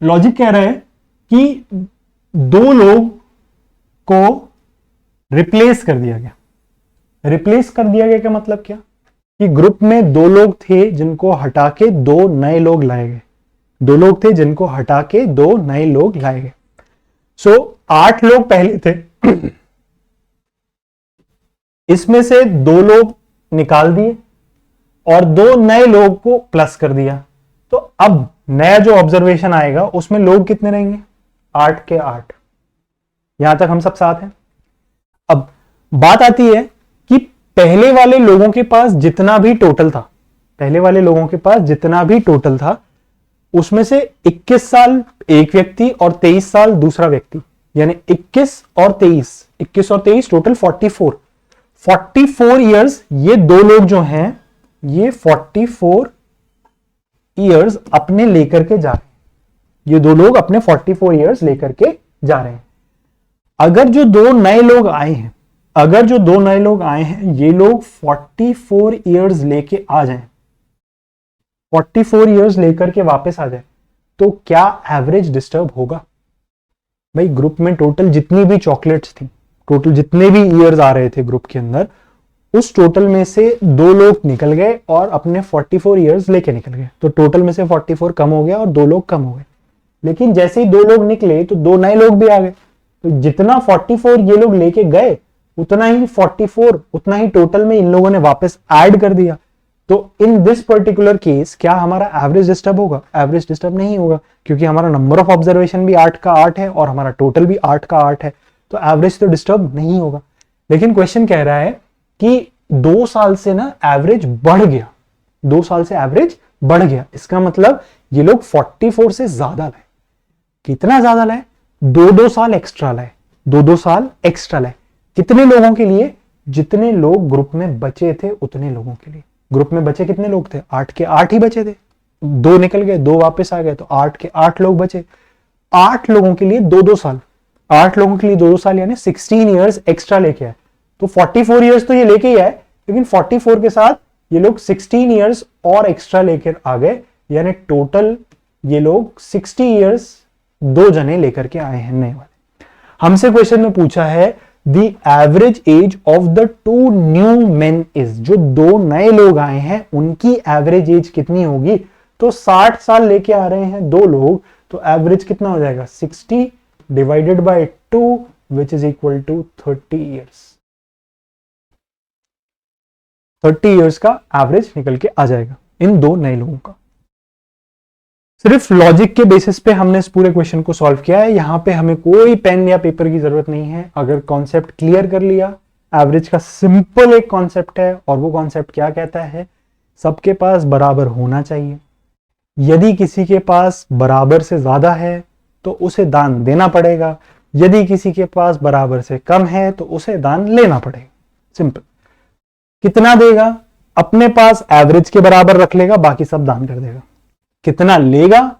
लॉजिक कह रहा है कि 2 लोग को रिप्लेस कर दिया गया। रिप्लेस कर दिया गया का मतलब क्या कि ग्रुप में 2 लोग थे जिनको हटा के 2 नए लोग लाए गए, 2 लोग थे जिनको हटा के 2 नए लोग लाए गए। सो 8 लोग पहले थे, इसमें से 2 लोग निकाल दिए और 2 नए लोग को प्लस कर दिया। तो अब नया जो ऑब्जर्वेशन आएगा उसमें लोग कितने रहेंगे 8 के 8। यहां तक हम सब साथ हैं। अब बात आती है कि पहले वाले लोगों के पास जितना भी टोटल था, पहले वाले लोगों के पास जितना भी टोटल था उसमें से 21 साल एक व्यक्ति और 23 साल दूसरा व्यक्ति, यानी 21 और 23 टोटल 44 ईयर्स। ये 2 लोग जो हैं ये 44 ईयर्स अपने लेकर के जा रहे हैं, ये 2 लोग अपने 44 ईयर्स लेकर के जा रहे हैं। अगर जो 2 नए लोग आए हैं, अगर जो 2 नए लोग आए हैं ये लोग 44 ईयर्स लेके आ जाएं, 44 ईयर्स लेकर के वापस आ जाए तो क्या एवरेज डिस्टर्ब होगा? भाई ग्रुप में टोटल जितनी भी चॉकलेट्स थी, टोटल जितने भी ईयर्स आ रहे थे ग्रुप के अंदर, उस टोटल में से 2 लोग निकल गए और अपने 44 ईयर्स लेके निकल गए, तो टोटल में से 44 कम हो गया और 2 लोग कम हो गए। लेकिन जैसे ही 2 लोग निकले तो 2 नए लोग भी आ गए, तो जितना 44 ये लोग लेके गए उतना ही टोटल में इन लोगों ने वापस ऐड कर दिया। तो इन दिस पर्टिकुलर केस क्या हमारा एवरेज डिस्टर्ब होगा? एवरेज डिस्टर्ब नहीं होगा, क्योंकि हमारा नंबर ऑफ ऑब्जर्वेशन भी 8 का 8 है और हमारा टोटल भी 8 का 8 है, तो एवरेज तो डिस्टर्ब नहीं होगा। लेकिन क्वेश्चन कह रहा है कि 2 साल से ना एवरेज बढ़ गया, 2 साल से एवरेज बढ़ गया, इसका मतलब ये लोग 44 से ज्यादा लाए। कितना ज्यादा लाए? 2-2 साल एक्स्ट्रा लाए, 2-2 साल एक्स्ट्रा लाए। कितने लोगों के लिए? जितने लोग ग्रुप में बचे थे उतने लोगों के लिए। ग्रुप में बचे कितने लोग थे? 8 के 8 ही बचे थे, 2 निकल गए, 2 वापस आ गए, तो 8 के 8 लोग बचे। 8 लोगों के लिए 2-2 साल, 8 लोगों के लिए 2-2 साल यानी 16 ईयर्स एक्स्ट्रा लेके आए। तो 44 ईयर्स तो ये लेके ही आए, लेकिन 44 के साथ ये लोग 16 ईयर्स और एक्स्ट्रा लेकर आ गए, यानी टोटल ये लोग 60 ईयर्स 2 जने लेकर के आए हैं नए वाले। हमसे क्वेश्चन में पूछा है the average age of the 2 new main is, जो 2 नए लोग आए हैं उनकी एवरेज एज कितनी होगी? तो 60 साल लेके आ रहे हैं 2 लोग, तो एवरेज कितना हो जाएगा 60 divided by 2 which is equal to 30 years. 30 years का एवरेज निकल के आ जाएगा इन 2 नए लोगों का। सिर्फ लॉजिक के बेसिस पे हमने इस पूरे क्वेश्चन को सॉल्व किया है। यहां पे हमें कोई पेन या पेपर की जरूरत नहीं है। अगर कॉन्सेप्ट क्लियर कर लिया, एवरेज का सिंपल एक कॉन्सेप्ट है और वो कॉन्सेप्ट क्या कहता है? सबके पास बराबर होना चाहिए। यदि किसी के पास बराबर से ज्यादा है तो उसे दान देना पड़ेगा, यदि किसी के पास बराबर से कम है तो उसे दान लेना पड़ेगा। सिंपल। कितना देगा? अपने पास एवरेज के बराबर रख लेगा, बाकी सब दान कर देगा। कितना लेगा?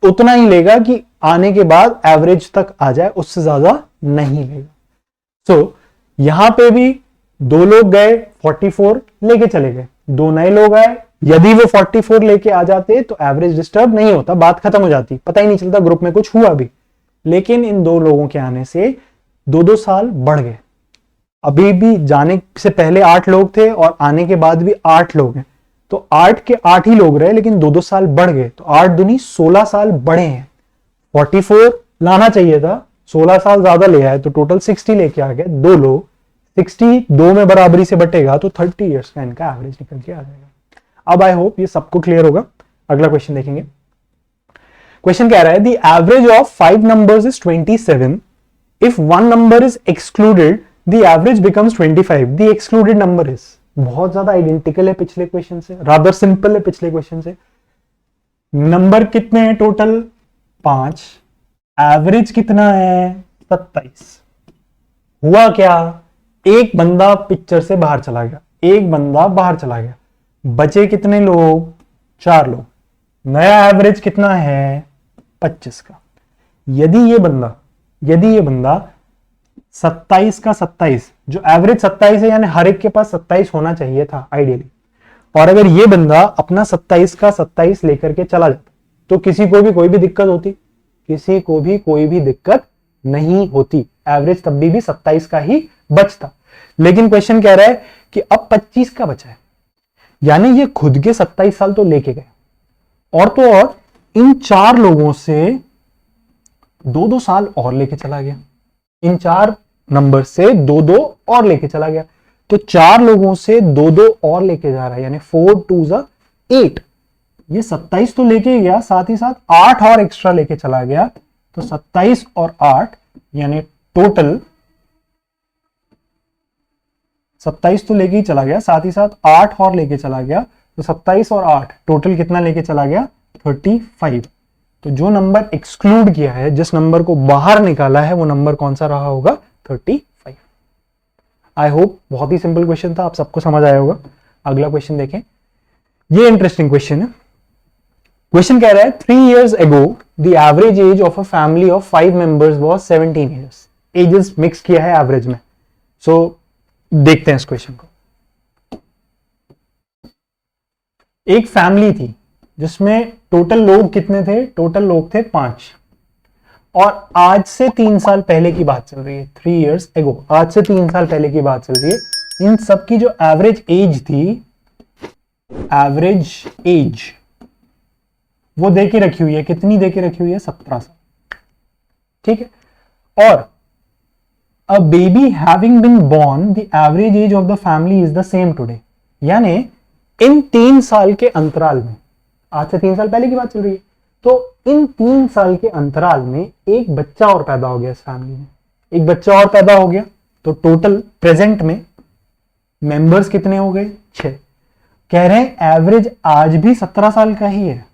उतना ही लेगा कि आने के बाद एवरेज तक आ जाए, उससे ज्यादा नहीं लेगा। सो यहां पे भी 2 लोग गए 44 लेके चले गए, 2 नए लोग आए, यदि वो 44 लेके आ जाते तो एवरेज डिस्टर्ब नहीं होता, बात खत्म हो जाती, पता ही नहीं चलता ग्रुप में कुछ हुआ भी। लेकिन इन 2 लोगों के आने से 2-2 साल बढ़ गए। अभी भी जाने से पहले 8 लोग थे और आने के बाद भी 8 लोग हैं, तो 8 के 8 ही लोग रहे, लेकिन 2-2 साल बढ़ गए, तो 8 दूनी 16 साल बढ़े हैं। 44 लाना चाहिए था, 16 साल ज्यादा ले आए, तो टोटल 60 लेके आ गए 2 लोग। 60 2 में बराबरी से बटेगा तो 30 ईयर्स का इनका एवरेज निकल के आ जाएगा। अब आई होप ये सबको क्लियर होगा। अगला क्वेश्चन देखेंगे। क्वेश्चन कह रहा है the average of 5 numbers is 27. If one number is excluded the average becomes 25. The excluded number is, बहुत ज्यादा आइडेंटिकल है पिछले क्वेश्चन से, रादर सिंपल है पिछले क्वेश्चन से. नंबर कितने हैं टोटल? 5. एवरेज कितना है? 27. हुआ क्या? एक बंदा पिक्चर से बाहर चला गया, एक बंदा बाहर चला गया, बचे कितने लोग? 4 लोग. नया एवरेज कितना है? 25 का. यदि ये बंदा 27 का 27, जो एवरेज 27 है, यानी हर एक के पास 27 होना चाहिए था आइडियली, और अगर ये बंदा अपना 27 का 27 लेकर के चला जाता तो किसी को भी कोई भी दिक्कत होती? किसी को भी कोई भी दिक्कत नहीं होती. एवरेज तब भी 27 का ही बचता. लेकिन क्वेश्चन कह रहा है कि अब 25 का बचा है, यानी ये खुद के 27 साल तो लेके गए, और तो और इन 4 लोगों से 2-2 साल और लेके चला गया. इन 4 नंबर से 2-2 और लेके चला गया. तो 4 लोगों से 2-2 और लेके जा रहा है, यानी 4 2 8. ये 27 तो लेके गया, साथ ही साथ 8 और एक्स्ट्रा लेके चला गया. तो 27 और 8 यानी टोटल 27 तो लेके ही चला गया, साथ ही साथ 8 और लेके चला गया. तो 27 और 8 टोटल कितना लेके चला गया? 35. तो जो नंबर एक्सक्लूड किया है, जिस नंबर को बाहर निकाला है, वो नंबर कौन सा रहा होगा? 35. आई होप बहुत ही सिंपल क्वेश्चन था, आप सबको समझ आया होगा. अगला क्वेश्चन देखें. ये इंटरेस्टिंग क्वेश्चन है. क्वेश्चन कह रहा है 3 years ago the average age of a family of 5 members was 17 years. Ages mix किया है एवरेज में. सो देखते हैं इस क्वेश्चन को. एक फैमिली थी जिसमें टोटल लोग कितने थे? टोटल लोग थे 5. और आज से 3 साल पहले की बात चल रही है. 3 years ago, आज से 3 साल पहले की बात चल रही है. इन सब की जो एवरेज एज थी, एवरेज एज वो दे के रखी हुई है. कितनी दे के रखी हुई है? 17 साल. ठीक है. और a baby having been born the average age of the family is the same today. यानी इन 3 साल के अंतराल में, आज से 3 साल पहले की बात चल रही है, तो इन 3 साल के अंतराल में एक बच्चा और पैदा हो गया इस फैमिली में. एक बच्चा और पैदा हो गया, तो टोटल प्रेजेंट में मेंबर्स कितने हो गए? 6. कह रहे हैं एवरेज आज भी 17 साल का ही है.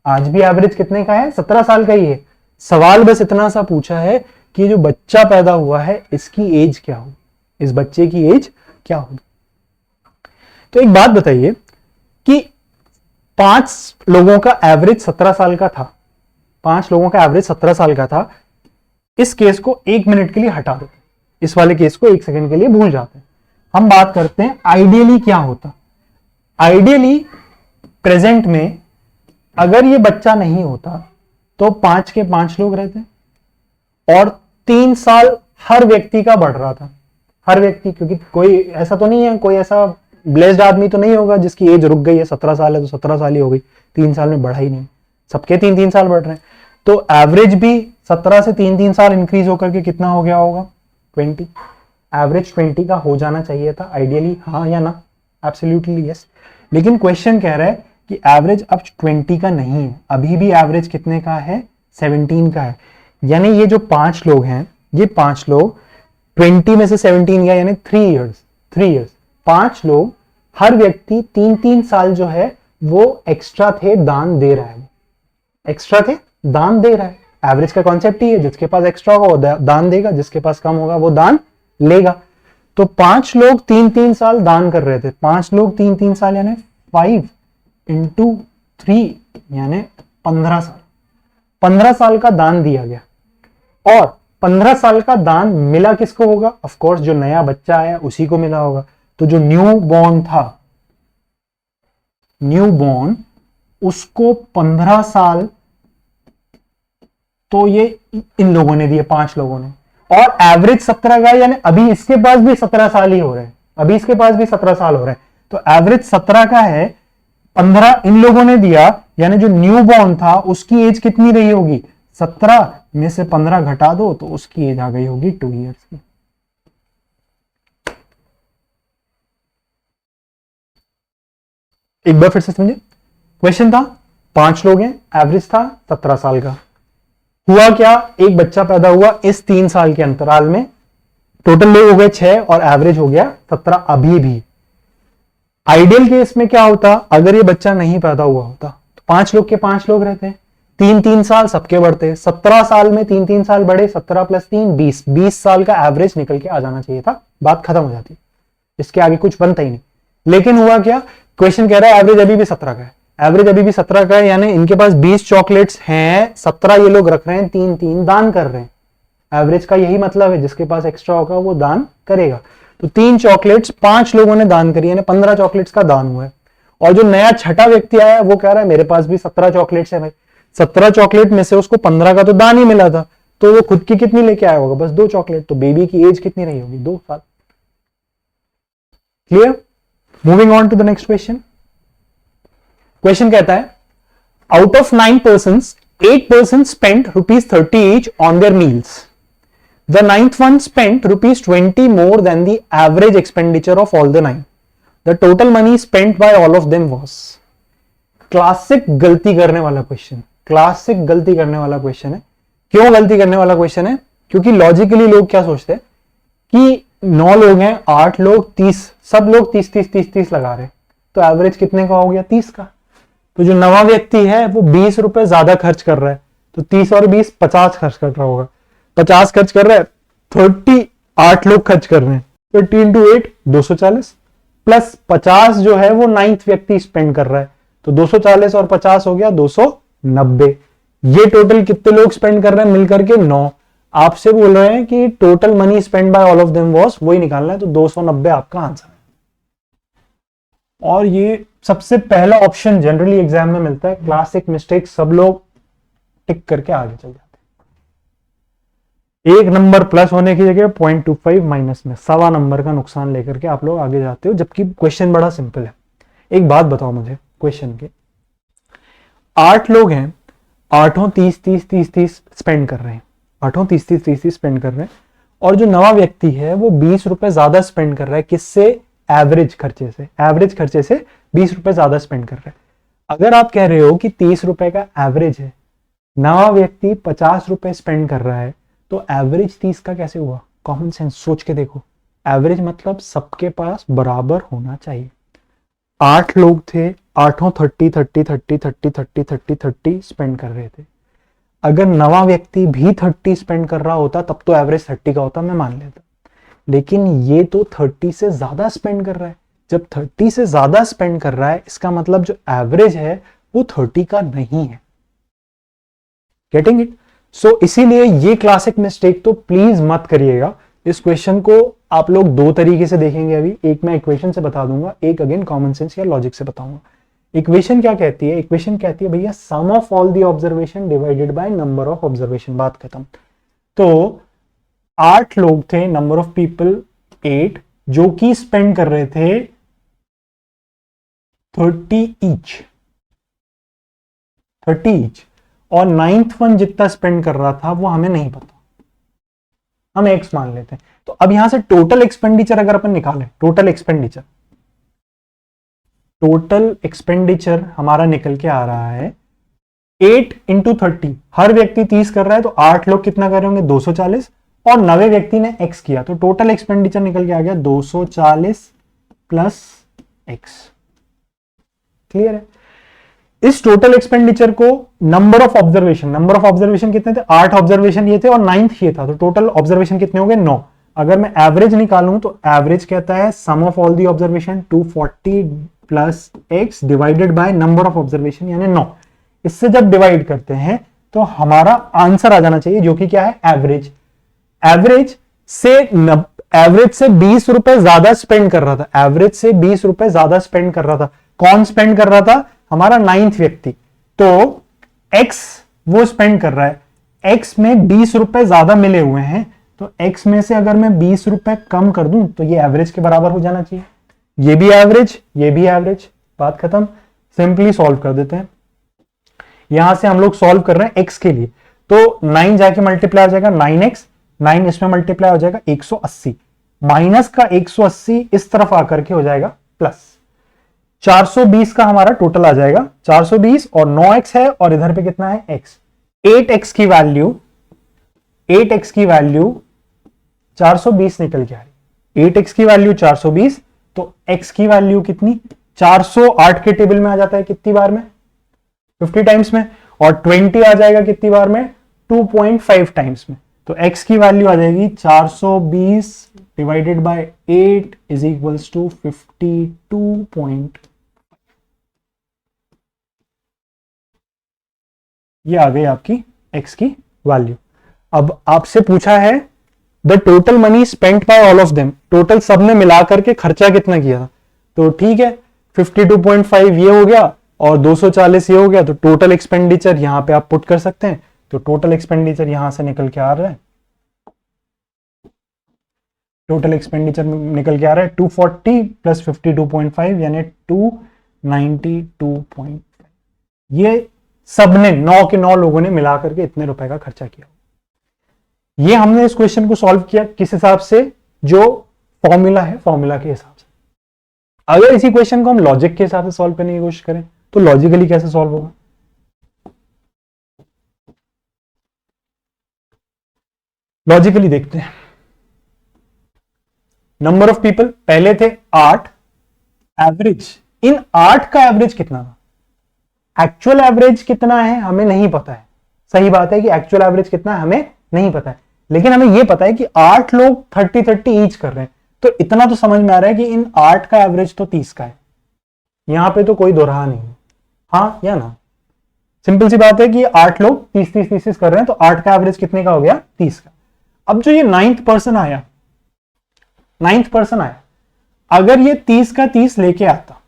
आज भी एवरेज कितने का है? 17 साल का ही है. सवाल बस इतना सा पूछा है कि जो बच्चा पैदा हुआ है इसकी एज क्या होगी, इस बच्चे की एज क्या होगी. तो एक बात बताइए कि 5 लोगों का एवरेज 17 साल का था. 5 लोगों का एवरेज 17 साल का था. इस केस को 1 मिनट के लिए हटा देते, इस वाले केस को 1 सेकंड के लिए भूल जाते हैं. हम बात करते हैं आइडियली क्या होता. आइडियली प्रेजेंट में अगर ये बच्चा नहीं होता तो 5 के 5 लोग रहते और 3 साल हर व्यक्ति का बढ़ रहा था. हर व्यक्ति, क्योंकि कोई ऐसा तो नहीं है, कोई ऐसा ब्लेस्ड आदमी तो नहीं होगा जिसकी एज रुक गई है. 17 साल है तो 17 साल ही हो गई, 3 साल में बढ़ा ही नहीं. सबके 3-3 साल बढ़ रहे हैं. तो एवरेज भी 17 से 3-3 साल इंक्रीज होकर के कितना हो गया होगा? 20. एवरेज 20 का हो जाना चाहिए था आइडियली. हाँ या ना? Absolutely yes. लेकिन क्वेश्चन कह रहा है कि एवरेज अब 20 का नहीं है, अभी भी एवरेज कितने का है? 17 का है. यानी ये जो 5 लोग हैं, ये 5 लोग 20 में से 17 गया, यानी 3 इयर्स 5 लोग, हर व्यक्ति 3-3 साल जो है वो एक्स्ट्रा थे, दान दे रहा है. एक्स्ट्रा थे, दान दे रहा है. एवरेज का कॉन्सेप्ट ही है, जिसके पास एक्स्ट्रा होगा वो दान देगा, जिसके पास कम होगा वो दान लेगा. तो 5 लोग 3-3 साल दान कर रहे थे. 5 लोग 3-3 साल यानी 5 into 3 यानी 15 साल. 15 साल का दान दिया गया. और 15 साल का दान मिला किसको होगा? ऑफ कोर्स जो नया बच्चा आया उसी को मिला होगा. तो जो न्यू बॉर्न था, न्यू बॉर्न, उसको 15 साल तो ये इन लोगों ने दिए, 5 लोगों ने. और एवरेज 17 का, यानी अभी इसके पास भी 17 साल ही हो रहे हैं. अभी इसके पास भी 17 साल हो रहे हैं. तो एवरेज 17 का है, 15 इन लोगों ने दिया, यानी जो न्यू बॉर्न था उसकी एज कितनी रही होगी? 17 में से 15 घटा दो तो उसकी एज आ गई होगी 2 इयर्स की. एक बार फिर से समझे. क्वेश्चन था 5 लोग हैं, एवरेज था 17 साल का। हुआ क्या, एक बच्चा पैदा हुआ इस 3 साल के अंतराल में, टोटल लोग हो गए 6 और एवरेज हो गया 17 अभी भी। आइडियल केस में क्या होता, अगर ये बच्चा नहीं पैदा हुआ होता तो 5 लोग के 5 लोग रहते हैं, 3-3 साल सबके बढ़ते, 17 साल में 3-3 साल बढ़े, 17 + 3 20 साल का एवरेज निकल के आ जाना चाहिए था, बात खत्म हो जाती, इसके आगे कुछ बनता ही नहीं। लेकिन हुआ क्या, क्वेश्चन कह रहा है एवरेज अभी भी 17 का है, एवरेज अभी भी 17 का है, यानी इनके पास 20 चॉकलेट्स हैं, 17 ये लोग रख रहे हैं, 3-3 दान कर रहे हैं। एवरेज का यही मतलब है, जिसके पास एक्स्ट्रा होगा वो दान करेगा। तो 3 चॉकलेट्स 5 लोगों ने दान करी, यानी 15 चॉकलेट्स का दान हुआ है। और जो नया छठा व्यक्ति आया वो कह रहा है मेरे पास भी 17 चॉकलेट्स है भाई, 17 चॉकलेट में से उसको 15 का तो दान ही मिला था, तो वो खुद की कितनी लेके आया होगा, बस 2 चॉकलेट। तो बेबी की एज कितनी रही होगी, 2 साल। Clear? Moving on to the next question. Question कहता है out of 9 persons 8 persons spent ₹30 each on their meals. The 9th one spent ₹20 more than the average expenditure of all the 9. The total money spent by all of them was. Classic गलती करने वाला question, classic गलती करने वाला question है। क्यों गलती करने वाला क्वेश्चन है, क्योंकि लॉजिकली लोग क्या सोचते हैं कि 9 लोग हैं, 8 लोग 30, सब लोग 30 लगा रहे, तो एवरेज कितने का हो गया, 30 का। तो जो नवा व्यक्ति है वो 20 रुपए ज्यादा खर्च कर रहा है, तो 30 और 20 50 खर्च कर रहा होगा, 50 खर्च कर रहा है, 30 8 लोग खर्च कर रहे हैं, 30 × 8 240 प्लस 50 जो है वो 9th व्यक्ति स्पेंड कर रहा है, तो 240 और 50 हो गया 290। ये टोटल कितने लोग स्पेंड कर रहे हैं मिलकर के, 9। आपसे बोल रहे हैं कि total money spend by all of them was, वही निकालना है, तो 290 आपका आंसर है। और ये सबसे पहला ऑप्शन जनरली एग्जाम में मिलता है, क्लासिक मिस्टेक, सब लोग टिक करके आगे चल जाते हैं। 1 नंबर प्लस होने की जगह 0.25 माइनस में, 1.25 नंबर का नुकसान लेकर के आप लोग आगे जाते हो, जबकि क्वेश्चन बड़ा सिंपल है। एक बात बताओ मुझे क्वेश्चन के, 8 लोग हैं, 8 30 स्पेंड कर रहे हैं, 8 30 स्पेंड कर रहे हैं, और जो नवा व्यक्ति है वो 20 रुपए ज्यादा स्पेंड कर रहा है, किससे, एवरेज खर्चे से, एवरेज खर्चे से 20 रुपए ज्यादा स्पेंड कर रहे हैं। अगर आप कह रहे हो कि 30 रुपए का एवरेज है, नवा व्यक्ति 50 रुपए स्पेंड कर रहा है, तो एवरेज 30 का कैसे हुआ, कॉमन सेंस सोच के देखो, एवरेज मतलब सबके पास बराबर होना चाहिए। 8 लोग थे, 8 30 स्पेंड कर रहे थे, अगर नवा व्यक्ति भी 30 स्पेंड कर रहा होता तब तो एवरेज 30 का होता, मैं मान लेता, लेकिन ये तो 30 से ज्यादा स्पेंड कर रहा है। जब 30 से ज्यादा स्पेंड कर रहा है, इसका मतलब जो एवरेज है वो 30 का नहीं है। Getting it? सो इसीलिए ये क्लासिक मिस्टेक तो प्लीज मत करिएगा। इस क्वेश्चन को आप लोग 2 तरीके से देखेंगे अभी, एक मैं इक्वेशन से बता दूंगा, एक अगेन कॉमन सेंस या लॉजिक से बताऊंगा। इक्वेशन क्या कहती है, इक्वेशन कहती है भैया sum of all the observation divided by number of observation, बात खत्म। तो 8 लोग थे, नंबर ऑफ पीपल 8, जो कि स्पेंड कर रहे थे 30 ईच, और 9th वन जितना स्पेंड कर रहा था वो हमें नहीं पता, हम एक्स मान लेते हैं। तो अब यहां से टोटल एक्सपेंडिचर अगर अपन निकालें, टोटल एक्सपेंडिचर हमारा निकल के आ रहा है 8 × 30, हर व्यक्ति 30 कर रहा है, तो 8 लोग कितना कर रहे होंगे, 240, और 9वें व्यक्ति ने x किया, तो टोटल एक्सपेंडिचर निकल के आ गया 240 प्लस x। क्लियर है? इस टोटल एक्सपेंडिचर को नंबर ऑफ ऑब्जर्वेशन कितने थे, 8 ऑब्जर्वेशन ये थे और 9th ये था, तो टोटल ऑब्जर्वेशन कितने हो गए, 9। अगर मैं एवरेज निकालूं तो एवरेज कहता है sum of all the observation 240 plus x divided by number of observation यानी 9। इससे जब डिवाइड करते हैं तो हमारा आंसर आ जाना चाहिए, जो कि क्या है, एवरेज। एवरेज से 20 रुपए ज्यादा स्पेंड कर रहा था, एवरेज से 20 रुपए ज्यादा स्पेंड कर रहा था। कौन स्पेंड कर रहा था, हमारा 9th व्यक्ति। तो x वो स्पेंड कर रहा है, x में 20 रुपए ज्यादा मिले हुए हैं, तो x में से अगर मैं 20 रुपए कम कर दूं तो ये एवरेज के बराबर हो जाना चाहिए। ये भी एवरेज, ये भी एवरेज, बात खत्म। सिंपली सॉल्व कर देते हैं। यहां से हम लोग सॉल्व कर रहे हैं x के लिए, तो 9 जाके मल्टीप्लाई हो जाएगा 9x, 9 इसमें मल्टीप्लाई हो जाएगा 180, माइनस का 180 इस तरफ आकर के हो जाएगा प्लस। 420 का हमारा टोटल आ जाएगा 420 और 9x है और इधर पे कितना है x। 8x की वैल्यू 420 निकल के आ रही। 8x की वैल्यू 420 तो x की वैल्यू कितनी 408 के टेबल में आ जाता है कितनी बार में 50 टाइम्स में, और 20 आ जाएगा कितनी बार में 2.5 टाइम्स में। तो x की वैल्यू आ जाएगी 420 divided by 8 is equals to 52. ये आ गई आपकी x की वैल्यू। अब आपसे पूछा है the total money spent by all of them, total सबने मिलाकर के खर्चा कितना किया था। तो ठीक है 52.5 ये हो गया और 240 ये हो गया, तो टोटल एक्सपेंडिचर यहां पे आप पुट कर सकते हैं। तो टोटल एक्सपेंडिचर यहां से निकल के आ रहा है, टोटल एक्सपेंडिचर निकल के आ रहा है 240 प्लस 52.5 यानी 292.5। ये सबने 9 के 9 लोगों ने मिला करके इतने रुपए का खर्चा किया। ये हमने इस क्वेश्चन को सॉल्व किया किस हिसाब से, जो फॉर्मूला है फॉर्मूला के हिसाब से। अगर इसी क्वेश्चन को हम लॉजिक के हिसाब से सॉल्व करने की कोशिश करें तो लॉजिकली कैसे सॉल्व होगा। लॉजिकली देखते हैं। नंबर ऑफ पीपल पहले थे 8, एवरेज इन 8 का एवरेज कितना था। एक्चुअल एवरेज कितना है हमें नहीं पता है, सही बात है कि एक्चुअल एवरेज कितना है हमें नहीं पता है, लेकिन हमें यह पता है कि 8 लोग 30-30 ईच कर रहे हैं। तो इतना तो समझ में आ रहा है कि इन 8 का एवरेज तो 30 का है, यहां पे तो कोई दोहरा नहीं है, हाँ या ना। सिंपल सी बात है कि 8 लोग 30-30 कर रहे हैं, तो 8 का एवरेज कितने का हो गया 30 का। अब जो ये 9th पर्सन आया, अगर ये 30 का 30 लेके आता,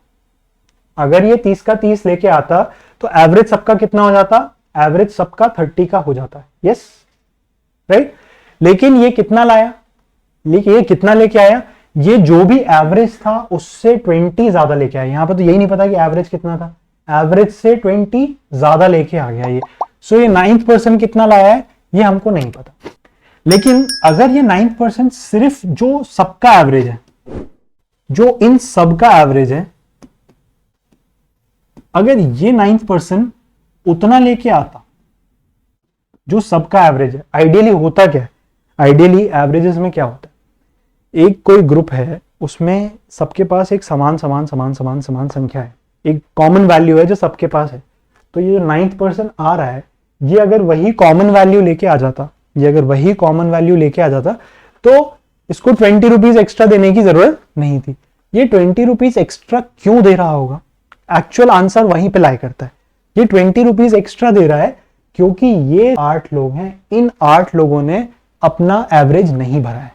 अगर ये 30 का 30 लेके आता तो एवरेज सबका कितना हो जाता, एवरेज सबका 30 का हो जाता है। Yes right. लेकिन ये कितना लाया, ये कितना लेके आया, ये जो भी एवरेज था उससे 20 ज्यादा लेके आया। यहां पे तो यही नहीं पता कि एवरेज कितना था, एवरेज से 20 ज्यादा लेके आ गया ये। सो ये 9th पर्सन कितना लाया है ये हमको नहीं पता। लेकिन अगर ये 9th पर्सन सिर्फ जो सबका एवरेज है, जो इन सबका एवरेज है, अगर ये 9th पर्सन उतना लेके आता जो सबका एवरेज है, आइडियली होता क्या है, आइडियली एवरेजेस में क्या होता है, एक कोई ग्रुप है उसमें सबके पास एक समान संख्या है, एक कॉमन वैल्यू है जो सबके पास है। तो ये जो 9th पर्सन आ रहा है ये अगर वही कॉमन वैल्यू लेके आ जाता, तो इसको 20 रुपीज एक्स्ट्रा देने की जरूरत नहीं थी। ये 20 रुपीज एक्स्ट्रा क्यों दे रहा होगा, एक्चुअल आंसर वहीं पे लाई करता है। ये 20 रुपीज एक्स्ट्रा दे रहा है क्योंकि ये 8 लोग हैं, इन 8 लोगों ने अपना एवरेज नहीं भरा है,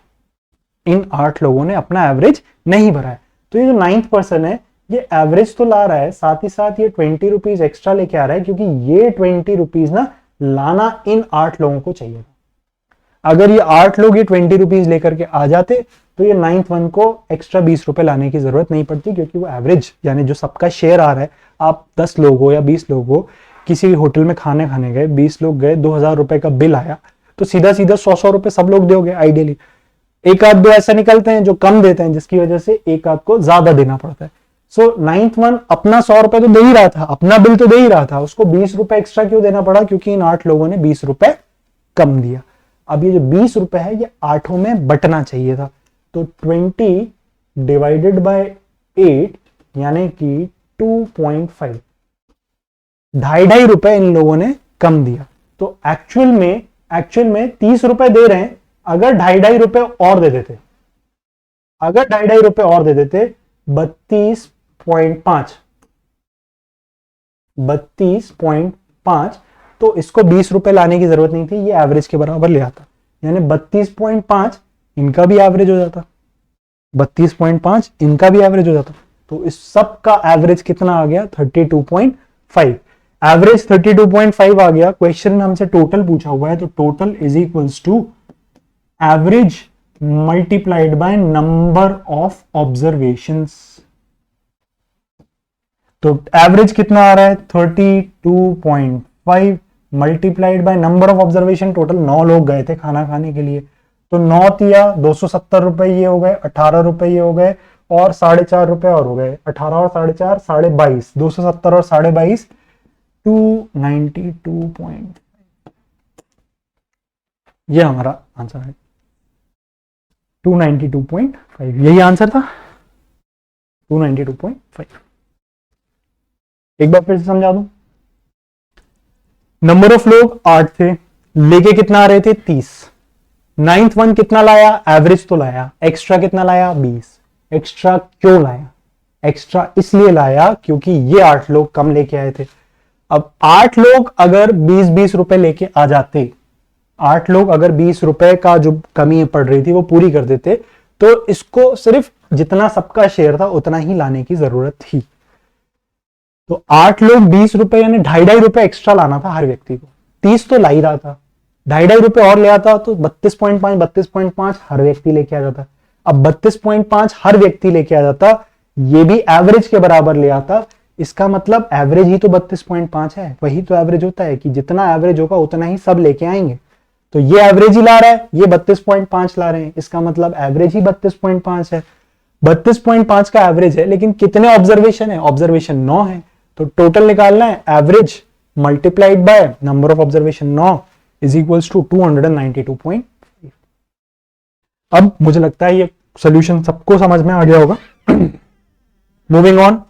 तो ये जो 9th पर्सन है ये एवरेज तो ला रहा है, साथ ही साथ ये 20 रुपीज एक्स्ट्रा लेके आ रहा है, क्योंकि ये 20 रुपीज ना लाना इन 8 लोगों को चाहिए था। अगर ये 8 लोग ये 20 रुपीज लेकर के आ जाते तो ये 9th वन को एक्स्ट्रा 20 रुपए लाने की जरूरत नहीं पड़ती, क्योंकि वो एवरेज यानी जो सबका शेयर आ रहा है, आप 10 लोग हो या 20 लोग हो, किसी होटल में खाने गए, 20 लोग गए, 2000 रुपए का बिल आया, तो सीधा 100 रुपए सब लोग दोगे आइडियली। एक आध दो ऐसा निकलते हैं जो कम देते हैं, जिसकी वजह से एक आध को ज्यादा देना पड़ता है। सो 9th वन अपना 100 रुपए तो दे ही रहा था, अपना बिल तो दे ही रहा था, उसको 20 रुपए एक्स्ट्रा क्यों देना पड़ा, क्योंकि इन 8 लोगों ने 20 रुपए कम दिया। अब ये जो 20 रुपए है ये 8 में बटना चाहिए था, तो 20 डिवाइडेड बाय 8 यानी कि 2.5, 2.5 रुपए इन लोगों ने कम दिया। तो एक्चुअल में 30 रुपए दे रहे हैं, अगर 2.5 रुपए और दे देते, 32.5, तो इसको 20 रुपए लाने की जरूरत नहीं थी, ये एवरेज के बराबर ले आता, यानी 32.5 इनका भी एवरेज हो जाता, 32.5 इनका भी एवरेज हो जाता। तो इस सब का एवरेज कितना आ गया 32.5, एवरेज 32.5 आ गया। क्वेश्चन में हमसे टोटल पूछा हुआ है, तो total is equals to average multiplied by number of observations. तो एवरेज कितना आ रहा है 32.5 multiplied by number of observation, total 9 लोग गए थे खाना खाने के लिए, तो 9 तिया 270 रुपए ये हो गए, 18 रुपए ये हो गए, और 4.5 रुपए और हो गए, 18 और 4.5 22.5, 270 और 22.5 292 ये हमारा आंसर है 292.5, यही आंसर था 292.5। एक बार फिर से समझा दूं, नंबर ऑफ लोग 8 थे, लेके कितना आ रहे थे 30, नाइन्थ वन कितना लाया, एवरेज तो लाया, एक्स्ट्रा कितना लाया 20। एक्स्ट्रा क्यों लाया, एक्स्ट्रा इसलिए लाया क्योंकि ये 8 लोग कम लेके आए थे। अब 8 लोग अगर 20-20 रुपए लेके आ जाते, 8 लोग अगर 20 रुपए का जो कमी पड़ रही थी वो पूरी कर देते, तो इसको सिर्फ जितना सबका शेयर था उतना ही लाने की जरूरत थी। तो 8 लोग 20 रुपए यानी 2.5 रुपए एक्स्ट्रा लाना था हर व्यक्ति को, 30 तो ला ही रहा था, 2.5 रुपए और ले आता तो 32.5 हर व्यक्ति लेके आ जाता। अब 32.5 हर व्यक्ति लेके आ जाता, ये भी एवरेज के बराबर ले आता, इसका मतलब एवरेज ही तो 32.5 है। वही तो एवरेज होता है कि जितना एवरेज होगा उतना ही सब लेके आएंगे। तो ये एवरेज ही ला रहा है, ये 32.5 ला रहे हैं, इसका मतलब एवरेज ही 32.5 है। 32.5 का एवरेज है, लेकिन कितने ऑब्जर्वेशन है, ऑब्जर्वेशन 9 है, तो टोटल निकालना है, average multiplied by number of observation 9 is equals to 292.5। अब मुझे लगता है ये सॉल्यूशन सबको समझ में आ गया होगा। Moving on,